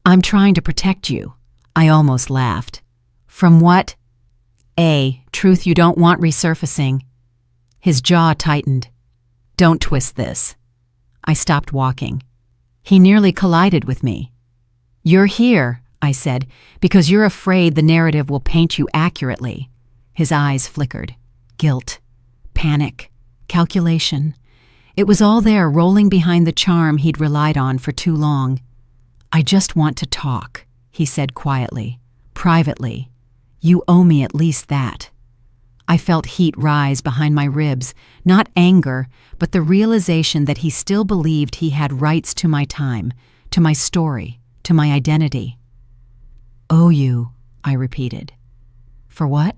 I'm trying to protect you." I almost laughed. "From what?" Truth you don't want resurfacing." His jaw tightened. "Don't twist this." I stopped walking. He nearly collided with me. "You're here," I said, "because you're afraid the narrative will paint you accurately." His eyes flickered. Guilt, panic, calculation. It was all there, rolling behind the charm he'd relied on for too long. "I just want to talk," he said quietly, privately. "You owe me at least that." I felt heat rise behind my ribs, not anger, but the realization that he still believed he had rights to my time, to my story, to my identity. "Owe you," I repeated. "For what?"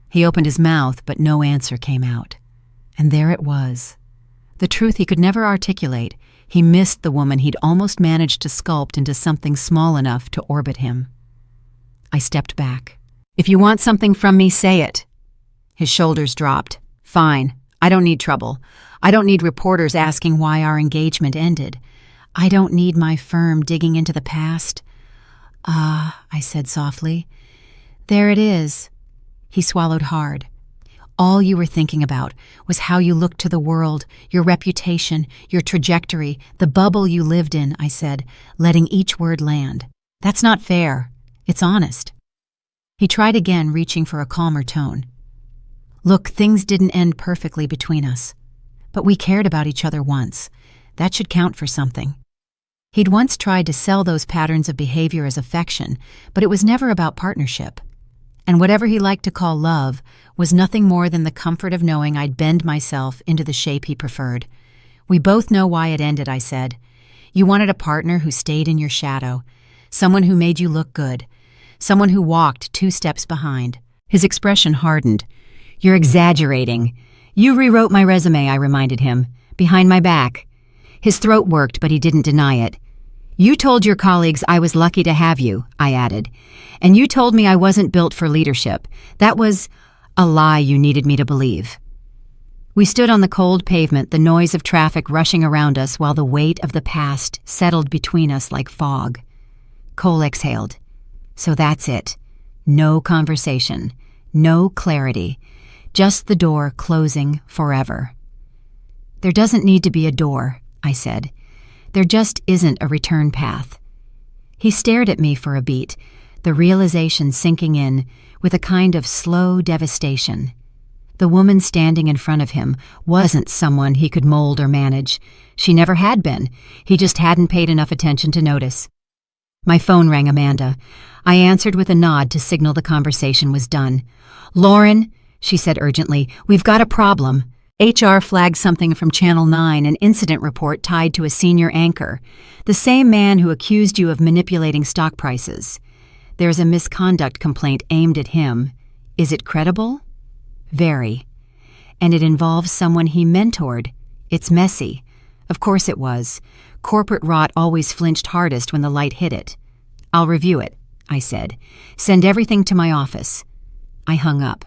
He opened his mouth, but no answer came out. And there it was. The truth he could never articulate. He missed the woman he'd almost managed to sculpt into something small enough to orbit him. I stepped back. "If you want something from me, say it." His shoulders dropped. "Fine. I don't need trouble. I don't need reporters asking why our engagement ended. I don't need my firm digging into the past." I said softly. "There it is." He swallowed hard. "All you were thinking about was how you looked to the world, your reputation, your trajectory, the bubble you lived in," I said, letting each word land. "That's not fair. It's honest." He tried again, reaching for a calmer tone. "Look, things didn't end perfectly between us. But we cared about each other once. That should count for something." He'd once tried to sell those patterns of behavior as affection, but it was never about partnership. And whatever he liked to call love was nothing more than the comfort of knowing I'd bend myself into the shape he preferred. "We both know why it ended," I said. "You wanted a partner who stayed in your shadow, someone who made you look good, someone who walked 2 steps behind." His expression hardened. "You're exaggerating." "You rewrote my resume," I reminded him, "behind my back." His throat worked, but he didn't deny it. "You told your colleagues I was lucky to have you," I added. "And you told me I wasn't built for leadership. That was a lie you needed me to believe." We stood on the cold pavement, the noise of traffic rushing around us while the weight of the past settled between us like fog. Cole exhaled. "So that's it. No conversation. No clarity. Just the door closing forever." "There doesn't need to be a door," I said. "There just isn't a return path." He stared at me for a beat, the realization sinking in with a kind of slow devastation. The woman standing in front of him wasn't someone he could mold or manage. She never had been. He just hadn't paid enough attention to notice. My phone rang Amanda. I answered with a nod to signal the conversation was done. "Lauren," she said urgently, "we've got a problem." HR flagged something from Channel 9, an incident report tied to a senior anchor, the same man who accused you of manipulating stock prices. There's a misconduct complaint aimed at him. Is it credible? Very. And it involves someone he mentored. It's messy. Of course it was. Corporate rot always flinched hardest when the light hit it. "I'll review it," I said. "Send everything to my office." I hung up.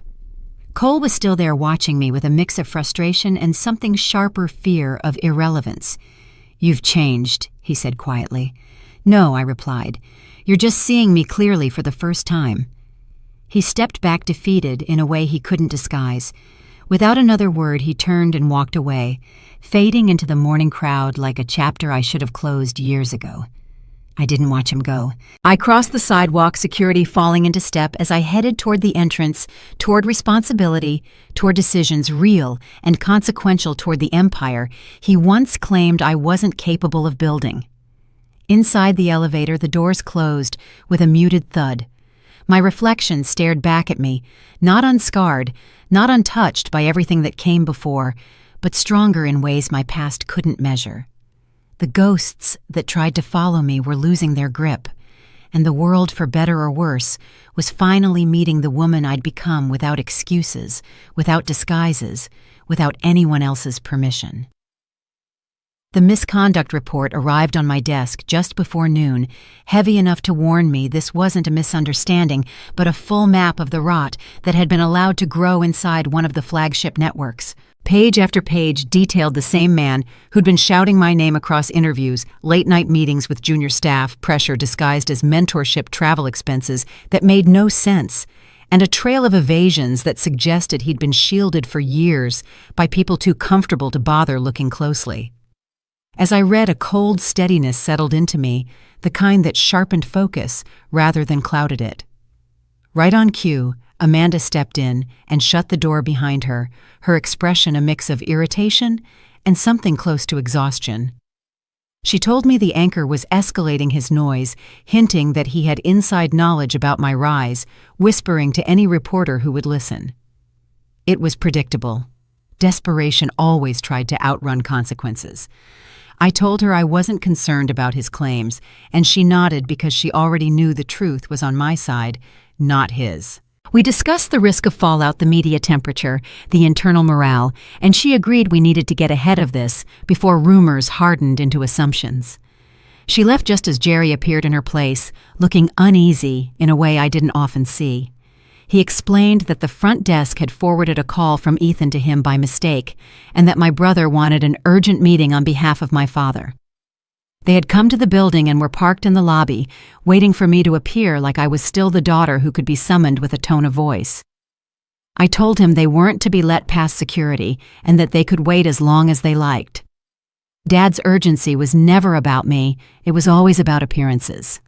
Cole was still there watching me with a mix of frustration and something sharper fear of irrelevance. "You've changed," he said quietly. "No," I replied. "You're just seeing me clearly for the first time." He stepped back defeated in a way he couldn't disguise. Without another word, he turned and walked away, fading into the morning crowd like a chapter I should have closed years ago. I didn't watch him go. I crossed the sidewalk, security falling into step as I headed toward the entrance, toward responsibility, toward decisions real and consequential toward the empire he once claimed I wasn't capable of building. Inside the elevator, the doors closed with a muted thud. My reflection stared back at me, not unscarred, not untouched by everything that came before, but stronger in ways my past couldn't measure. The ghosts that tried to follow me were losing their grip, and the world, for better or worse, was finally meeting the woman I'd become without excuses, without disguises, without anyone else's permission. The misconduct report arrived on my desk just before noon, heavy enough to warn me this wasn't a misunderstanding, but a full map of the rot that had been allowed to grow inside one of the flagship networks. Page after page detailed the same man who'd been shouting my name across interviews, late-night meetings with junior staff, pressure disguised as mentorship travel expenses that made no sense, and a trail of evasions that suggested he'd been shielded for years by people too comfortable to bother looking closely. As I read, a cold steadiness settled into me, the kind that sharpened focus rather than clouded it. Right on cue, Amanda stepped in and shut the door behind her, her expression a mix of irritation and something close to exhaustion. She told me the anchor was escalating his noise, hinting that he had inside knowledge about my rise, whispering to any reporter who would listen. It was predictable. Desperation always tried to outrun consequences. I told her I wasn't concerned about his claims, and she nodded because she already knew the truth was on my side, not his. We discussed the risk of fallout, the media temperature, the internal morale, and she agreed we needed to get ahead of this before rumors hardened into assumptions. She left just as Jerry appeared in her place, looking uneasy in a way I didn't often see. He explained that the front desk had forwarded a call from Ethan to him by mistake, and that my brother wanted an urgent meeting on behalf of my father. They had come to the building and were parked in the lobby, waiting for me to appear like I was still the daughter who could be summoned with a tone of voice. I told him they weren't to be let past security and that they could wait as long as they liked. Dad's urgency was never about me, it was always about appearances.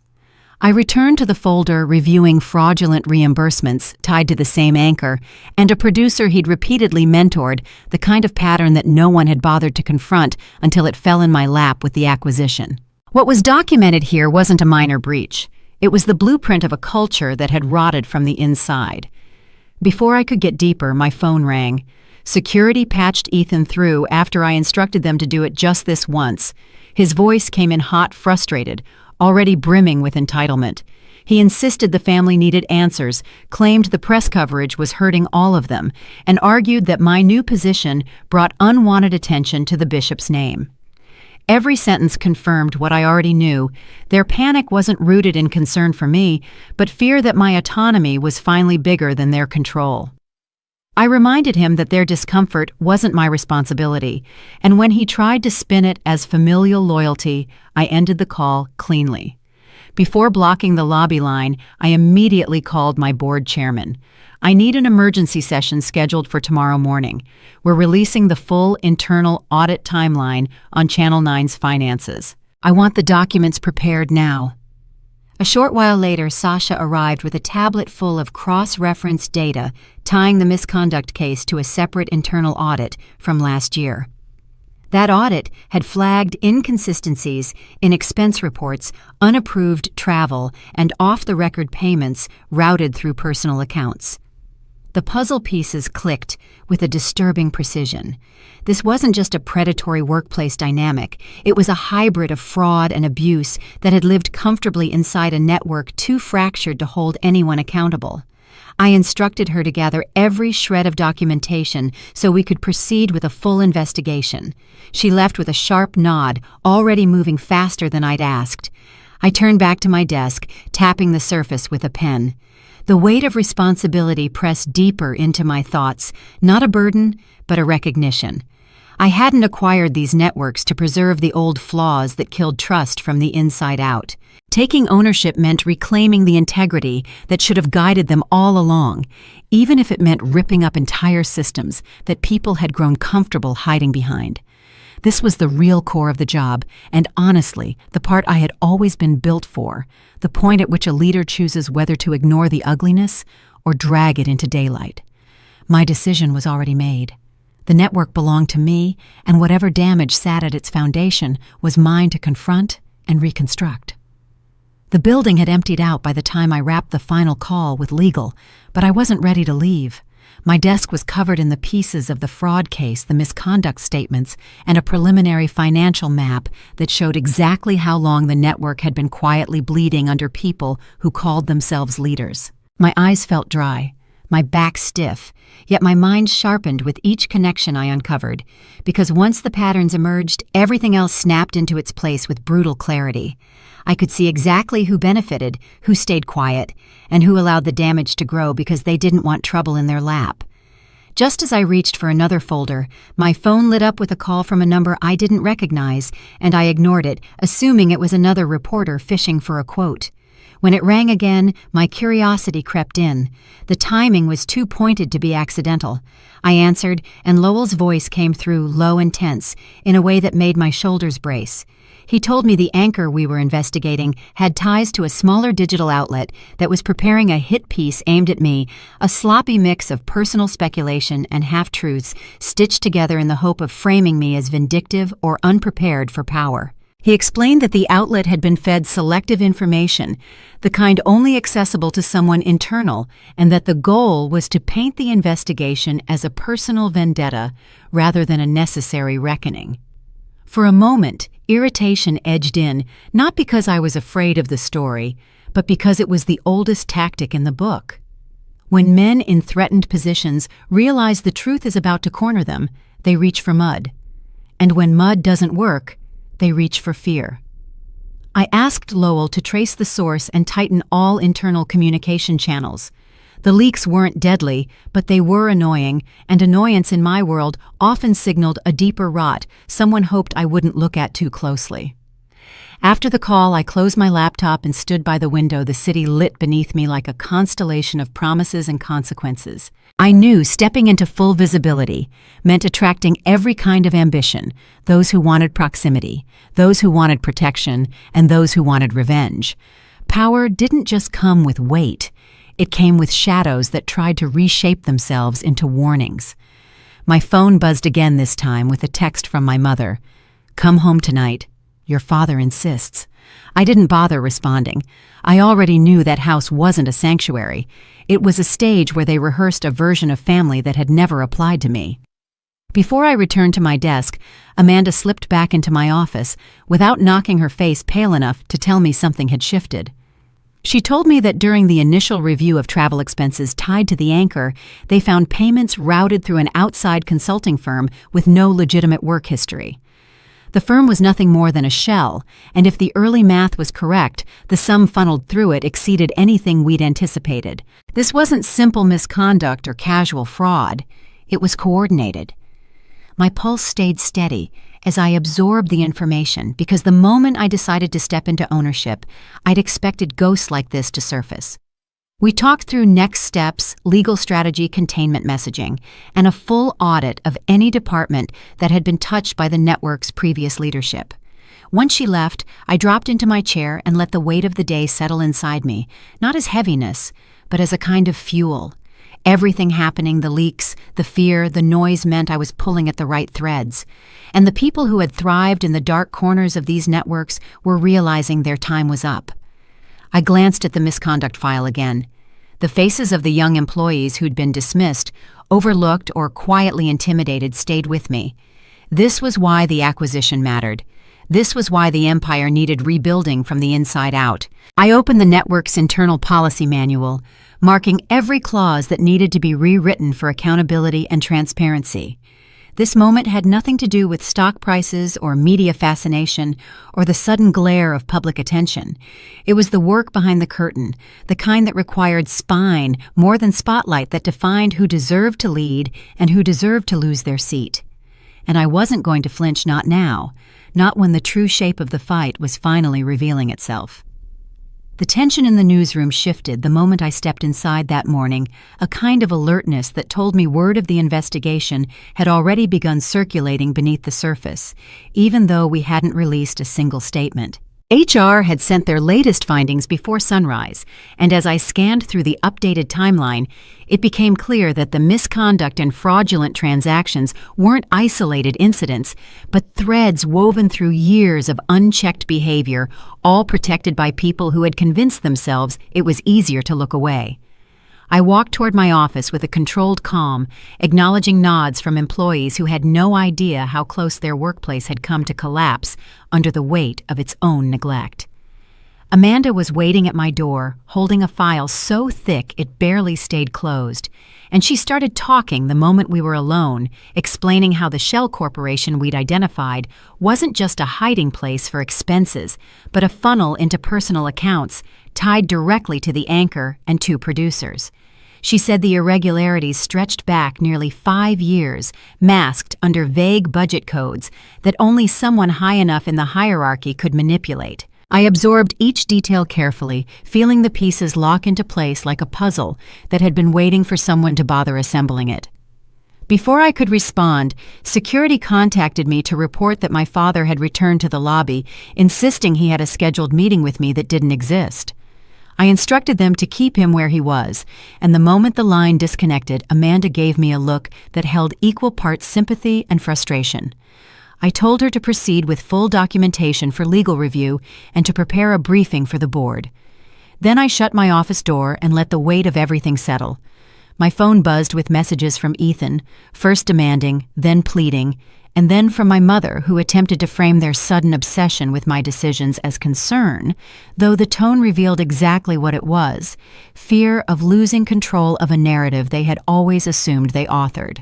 I returned to the folder reviewing fraudulent reimbursements tied to the same anchor and a producer he'd repeatedly mentored, the kind of pattern that no one had bothered to confront until it fell in my lap with the acquisition. What was documented here wasn't a minor breach. It was the blueprint of a culture that had rotted from the inside. Before I could get deeper, my phone rang. Security patched Ethan through after I instructed them to do it just this once. His voice came in hot, frustrated, already brimming with entitlement. He insisted the family needed answers, claimed the press coverage was hurting all of them, and argued that my new position brought unwanted attention to the bishop's name. Every sentence confirmed what I already knew. Their panic wasn't rooted in concern for me, but fear that my autonomy was finally bigger than their control. I reminded him that their discomfort wasn't my responsibility, and when he tried to spin it as familial loyalty, I ended the call cleanly. Before blocking the lobby line, I immediately called my board chairman. I need an emergency session scheduled for tomorrow morning. We're releasing the full internal audit timeline on Channel 9's finances. I want the documents prepared now. A short while later, Sasha arrived with a tablet full of cross-reference data tying the misconduct case to a separate internal audit from last year. That audit had flagged inconsistencies in expense reports, unapproved travel, and off-the-record payments routed through personal accounts. The puzzle pieces clicked with a disturbing precision. This wasn't just a predatory workplace dynamic. It was a hybrid of fraud and abuse that had lived comfortably inside a network too fractured to hold anyone accountable. I instructed her to gather every shred of documentation so we could proceed with a full investigation. She left with a sharp nod, already moving faster than I'd asked. I turned back to my desk, tapping the surface with a pen. The weight of responsibility pressed deeper into my thoughts, not a burden, but a recognition. I hadn't acquired these networks to preserve the old flaws that killed trust from the inside out. Taking ownership meant reclaiming the integrity that should have guided them all along, even if it meant ripping up entire systems that people had grown comfortable hiding behind. This was the real core of the job, and honestly, the part I had always been built for, the point at which a leader chooses whether to ignore the ugliness or drag it into daylight. My decision was already made. The network belonged to me, and whatever damage sat at its foundation was mine to confront and reconstruct. The building had emptied out by the time I wrapped the final call with legal, but I wasn't ready to leave. My desk was covered in the pieces of the fraud case, the misconduct statements, and a preliminary financial map that showed exactly how long the network had been quietly bleeding under people who called themselves leaders. My eyes felt dry, my back stiff, yet my mind sharpened with each connection I uncovered, because once the patterns emerged, everything else snapped into its place with brutal clarity. I could see exactly who benefited, who stayed quiet, and who allowed the damage to grow because they didn't want trouble in their lap. Just as I reached for another folder, my phone lit up with a call from a number I didn't recognize, and I ignored it, assuming it was another reporter fishing for a quote. When it rang again, my curiosity crept in. The timing was too pointed to be accidental. I answered, and Lowell's voice came through low and tense, in a way that made my shoulders brace. He told me the anchor we were investigating had ties to a smaller digital outlet that was preparing a hit piece aimed at me, a sloppy mix of personal speculation and half-truths stitched together in the hope of framing me as vindictive or unprepared for power. He explained that the outlet had been fed selective information, the kind only accessible to someone internal, and that the goal was to paint the investigation as a personal vendetta rather than a necessary reckoning. For a moment, irritation edged in, not because I was afraid of the story, but because it was the oldest tactic in the book. When men in threatened positions realize the truth is about to corner them, they reach for mud. And when mud doesn't work, they reach for fear. I asked Lowell to trace the source and tighten all internal communication channels. The leaks weren't deadly, but they were annoying, and annoyance in my world often signaled a deeper rot someone hoped I wouldn't look at too closely. After the call, I closed my laptop and stood by the window, the city lit beneath me like a constellation of promises and consequences. I knew stepping into full visibility meant attracting every kind of ambition, those who wanted proximity, those who wanted protection, and those who wanted revenge. Power didn't just come with weight. It came with shadows that tried to reshape themselves into warnings. My phone buzzed again this time with a text from my mother. "Come home tonight. Your father insists." I didn't bother responding. I already knew that house wasn't a sanctuary. It was a stage where they rehearsed a version of family that had never applied to me. Before I returned to my desk, Amanda slipped back into my office without knocking her face pale enough to tell me something had shifted. She told me that during the initial review of travel expenses tied to the anchor, they found payments routed through an outside consulting firm with no legitimate work history. The firm was nothing more than a shell, and if the early math was correct, the sum funneled through it exceeded anything we'd anticipated. This wasn't simple misconduct or casual fraud. It was coordinated. My pulse stayed steady as I absorbed the information because the moment I decided to step into ownership, I'd expected ghosts like this to surface. We talked through next steps, legal strategy, containment messaging, and a full audit of any department that had been touched by the network's previous leadership. Once she left, I dropped into my chair and let the weight of the day settle inside me, not as heaviness, but as a kind of fuel. Everything happening, the leaks, the fear, the noise meant I was pulling at the right threads. And the people who had thrived in the dark corners of these networks were realizing their time was up. I glanced at the misconduct file again. The faces of the young employees who'd been dismissed, overlooked, or quietly intimidated stayed with me. This was why the acquisition mattered. This was why the empire needed rebuilding from the inside out. I opened the network's internal policy manual, marking every clause that needed to be rewritten for accountability and transparency. This moment had nothing to do with stock prices or media fascination or the sudden glare of public attention. It was the work behind the curtain, the kind that required spine more than spotlight, that defined who deserved to lead and who deserved to lose their seat. and I wasn't going to flinch, not now, not when the true shape of the fight was finally revealing itself. The tension in the newsroom shifted the moment I stepped inside that morning, a kind of alertness that told me word of the investigation had already begun circulating beneath the surface, even though we hadn't released a single statement. HR had sent their latest findings before sunrise, and as I scanned through the updated timeline, it became clear that the misconduct and fraudulent transactions weren't isolated incidents, but threads woven through years of unchecked behavior, all protected by people who had convinced themselves it was easier to look away. I walked toward my office with a controlled calm, acknowledging nods from employees who had no idea how close their workplace had come to collapse under the weight of its own neglect. Amanda was waiting at my door, holding a file so thick it barely stayed closed, and she started talking the moment we were alone, explaining how the shell corporation we'd identified wasn't just a hiding place for expenses, but a funnel into personal accounts tied directly to the anchor and two producers. She said the irregularities stretched back nearly 5 years, masked under vague budget codes that only someone high enough in the hierarchy could manipulate. I absorbed each detail carefully, feeling the pieces lock into place like a puzzle that had been waiting for someone to bother assembling it. Before I could respond, security contacted me to report that my father had returned to the lobby, insisting he had a scheduled meeting with me that didn't exist. I instructed them to keep him where he was, and the moment the line disconnected, Amanda gave me a look that held equal parts sympathy and frustration. I told her to proceed with full documentation for legal review and to prepare a briefing for the board. Then I shut my office door and let the weight of everything settle. My phone buzzed with messages from Ethan, first demanding, then pleading, and then from my mother, who attempted to frame their sudden obsession with my decisions as concern, though the tone revealed exactly what it was: fear of losing control of a narrative they had always assumed they authored.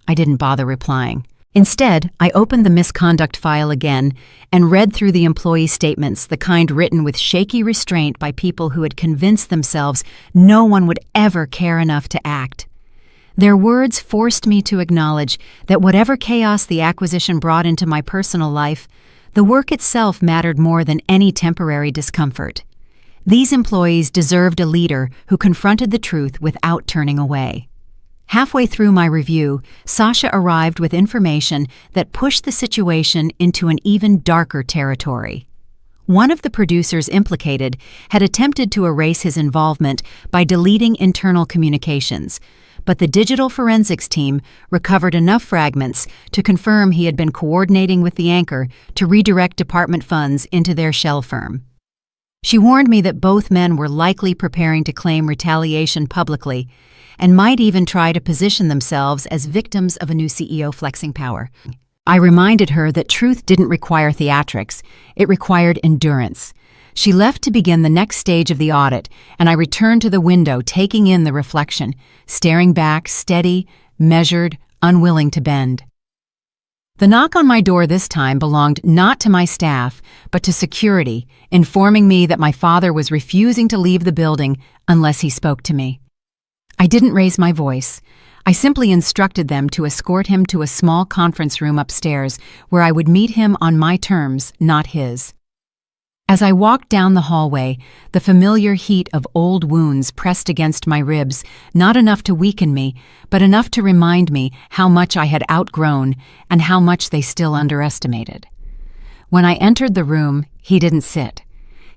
I didn't bother replying. Instead, I opened the misconduct file again and read through the employee statements, the kind written with shaky restraint by people who had convinced themselves no one would ever care enough to act. Their words forced me to acknowledge that whatever chaos the acquisition brought into my personal life, the work itself mattered more than any temporary discomfort. These employees deserved a leader who confronted the truth without turning away. Halfway through my review, Sasha arrived with information that pushed the situation into an even darker territory. One of the producers implicated had attempted to erase his involvement by deleting internal communications, but the digital forensics team recovered enough fragments to confirm he had been coordinating with the anchor to redirect department funds into their shell firm. She warned me that both men were likely preparing to claim retaliation publicly and might even try to position themselves as victims of a new CEO flexing power. I reminded her that truth didn't require theatrics, it required endurance. She left to begin the next stage of the audit, and I returned to the window, taking in the reflection, staring back, steady, measured, unwilling to bend. The knock on my door this time belonged not to my staff, but to security, informing me that my father was refusing to leave the building unless he spoke to me. I didn't raise my voice. I simply instructed them to escort him to a small conference room upstairs where I would meet him on my terms, not his. As I walked down the hallway, the familiar heat of old wounds pressed against my ribs, not enough to weaken me, but enough to remind me how much I had outgrown and how much they still underestimated. When I entered the room, he didn't sit.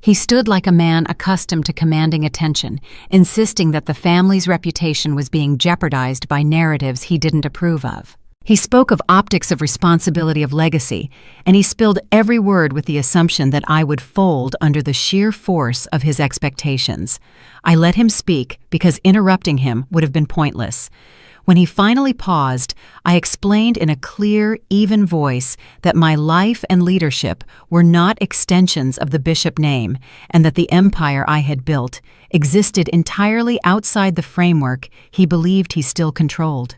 He stood like a man accustomed to commanding attention, insisting that the family's reputation was being jeopardized by narratives he didn't approve of. He spoke of optics of responsibility of legacy, and he spilled every word with the assumption that I would fold under the sheer force of his expectations. I let him speak because interrupting him would have been pointless. When he finally paused, I explained in a clear, even voice that my life and leadership were not extensions of the Bishop name, and that the empire I had built existed entirely outside the framework he believed he still controlled.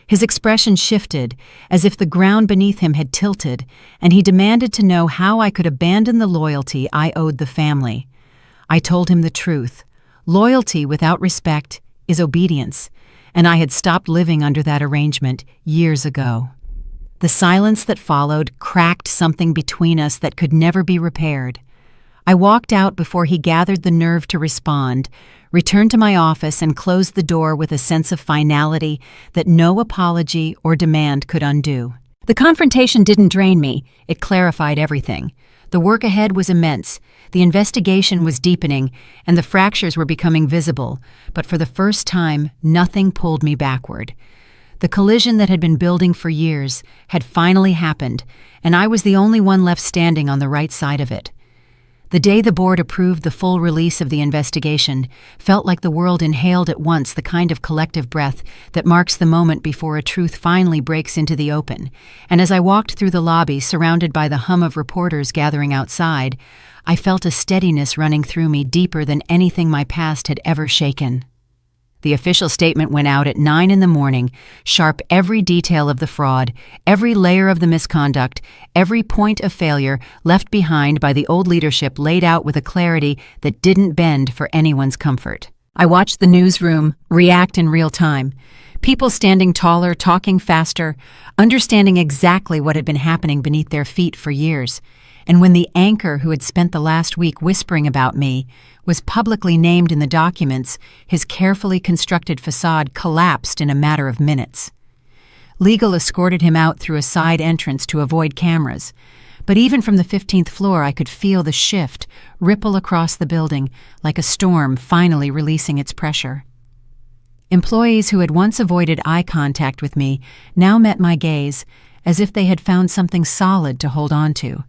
His expression shifted, as if the ground beneath him had tilted, and he demanded to know how I could abandon the loyalty I owed the family. I told him the truth. Loyalty without respect is obedience, and I had stopped living under that arrangement years ago. The silence that followed cracked something between us that could never be repaired. I walked out before he gathered the nerve to respond, returned to my office, and closed the door with a sense of finality that no apology or demand could undo. The confrontation didn't drain me, it clarified everything. The work ahead was immense, the investigation was deepening, and the fractures were becoming visible, but for the first time, nothing pulled me backward. The collision that had been building for years had finally happened, and I was the only one left standing on the right side of it. The day the board approved the full release of the investigation felt like the world inhaled at once the kind of collective breath that marks the moment before a truth finally breaks into the open. And as I walked through the lobby, surrounded by the hum of reporters gathering outside, I felt a steadiness running through me deeper than anything my past had ever shaken. The official statement went out at 9 a.m, sharp every detail of the fraud, every layer of the misconduct, every point of failure left behind by the old leadership laid out with a clarity that didn't bend for anyone's comfort. I watched the newsroom react in real time. People standing taller, talking faster, understanding exactly what had been happening beneath their feet for years. And when the anchor who had spent the last week whispering about me was publicly named in the documents, his carefully constructed facade collapsed in a matter of minutes. Legal escorted him out through a side entrance to avoid cameras, but even from the 15th floor I could feel the shift ripple across the building like a storm finally releasing its pressure. Employees who had once avoided eye contact with me now met my gaze as if they had found something solid to hold on to.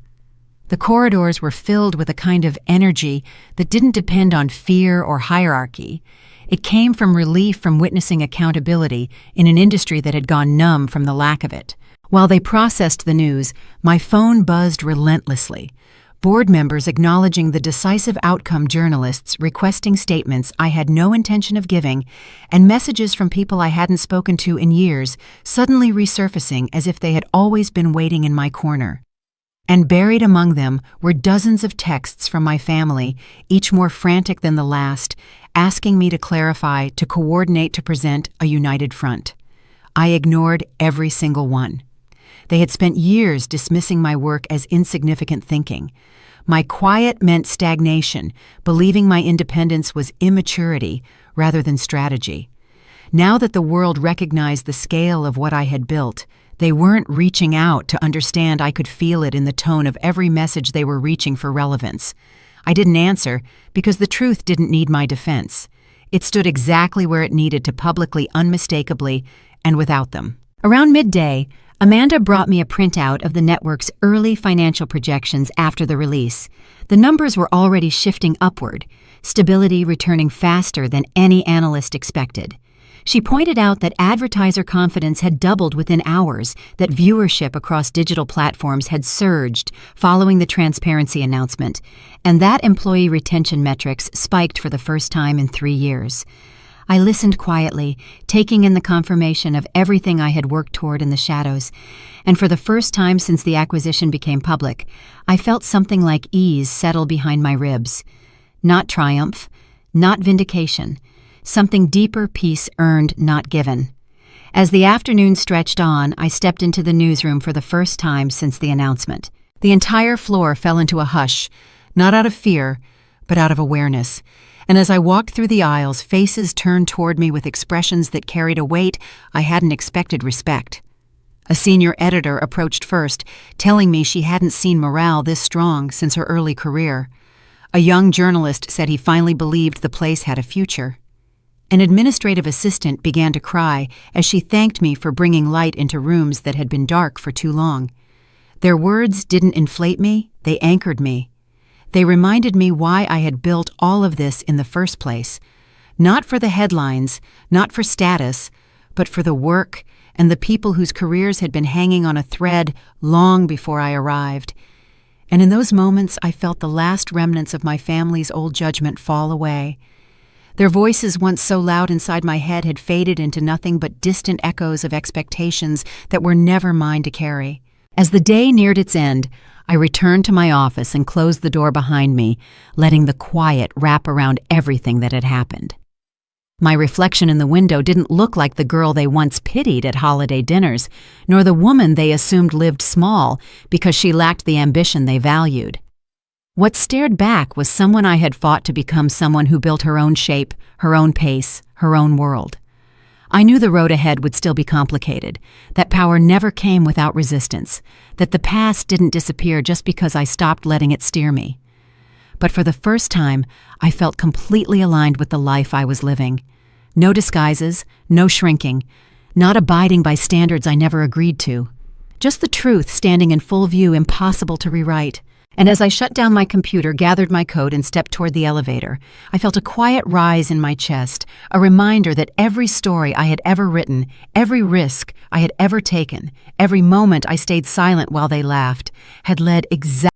The corridors were filled with a kind of energy that didn't depend on fear or hierarchy. It came from relief from witnessing accountability in an industry that had gone numb from the lack of it. While they processed the news, my phone buzzed relentlessly. Board members acknowledging the decisive outcome, journalists requesting statements I had no intention of giving, and messages from people I hadn't spoken to in years suddenly resurfacing as if they had always been waiting in my corner. And buried among them were dozens of texts from my family, each more frantic than the last, asking me to clarify, to coordinate, to present a united front. I ignored every single one. They had spent years dismissing my work as insignificant thinking. My quiet meant stagnation, believing my independence was immaturity rather than strategy. Now that the world recognized the scale of what I had built, they weren't reaching out to understand. I could feel it in the tone of every message they were reaching for relevance. I didn't answer because the truth didn't need my defense. It stood exactly where it needed to, publicly, unmistakably, and without them. Around midday, Amanda brought me a printout of the network's early financial projections after the release. The numbers were already shifting upward, stability returning faster than any analyst expected. She pointed out that advertiser confidence had doubled within hours, that viewership across digital platforms had surged following the transparency announcement, and that employee retention metrics spiked for the first time in 3 years. I listened quietly, taking in the confirmation of everything I had worked toward in the shadows, and for the first time since the acquisition became public, I felt something like ease settle behind my ribs. Not triumph, not vindication. Something deeper, peace earned, not given. As the afternoon stretched on, I stepped into the newsroom for the first time since the announcement. The entire floor fell into a hush, not out of fear, but out of awareness. And as I walked through the aisles, faces turned toward me with expressions that carried a weight I hadn't expected: respect. A senior editor approached first, telling me she hadn't seen morale this strong since her early career. A young journalist said he finally believed the place had a future. An administrative assistant began to cry as she thanked me for bringing light into rooms that had been dark for too long. Their words didn't inflate me, they anchored me. They reminded me why I had built all of this in the first place. Not for the headlines, not for status, but for the work and the people whose careers had been hanging on a thread long before I arrived. And in those moments, I felt the last remnants of my family's old judgment fall away. Their voices, once so loud inside my head, had faded into nothing but distant echoes of expectations that were never mine to carry. As the day neared its end, I returned to my office and closed the door behind me, letting the quiet wrap around everything that had happened. My reflection in the window didn't look like the girl they once pitied at holiday dinners, nor the woman they assumed lived small because she lacked the ambition they valued. What stared back was someone I had fought to become, someone who built her own shape, her own pace, her own world. I knew the road ahead would still be complicated, that power never came without resistance, that the past didn't disappear just because I stopped letting it steer me. But for the first time, I felt completely aligned with the life I was living. No disguises, no shrinking, not abiding by standards I never agreed to. Just the truth standing in full view, impossible to rewrite. And as I shut down my computer, gathered my coat, and stepped toward the elevator, I felt a quiet rise in my chest, a reminder that every story I had ever written, every risk I had ever taken, every moment I stayed silent while they laughed, had led exactly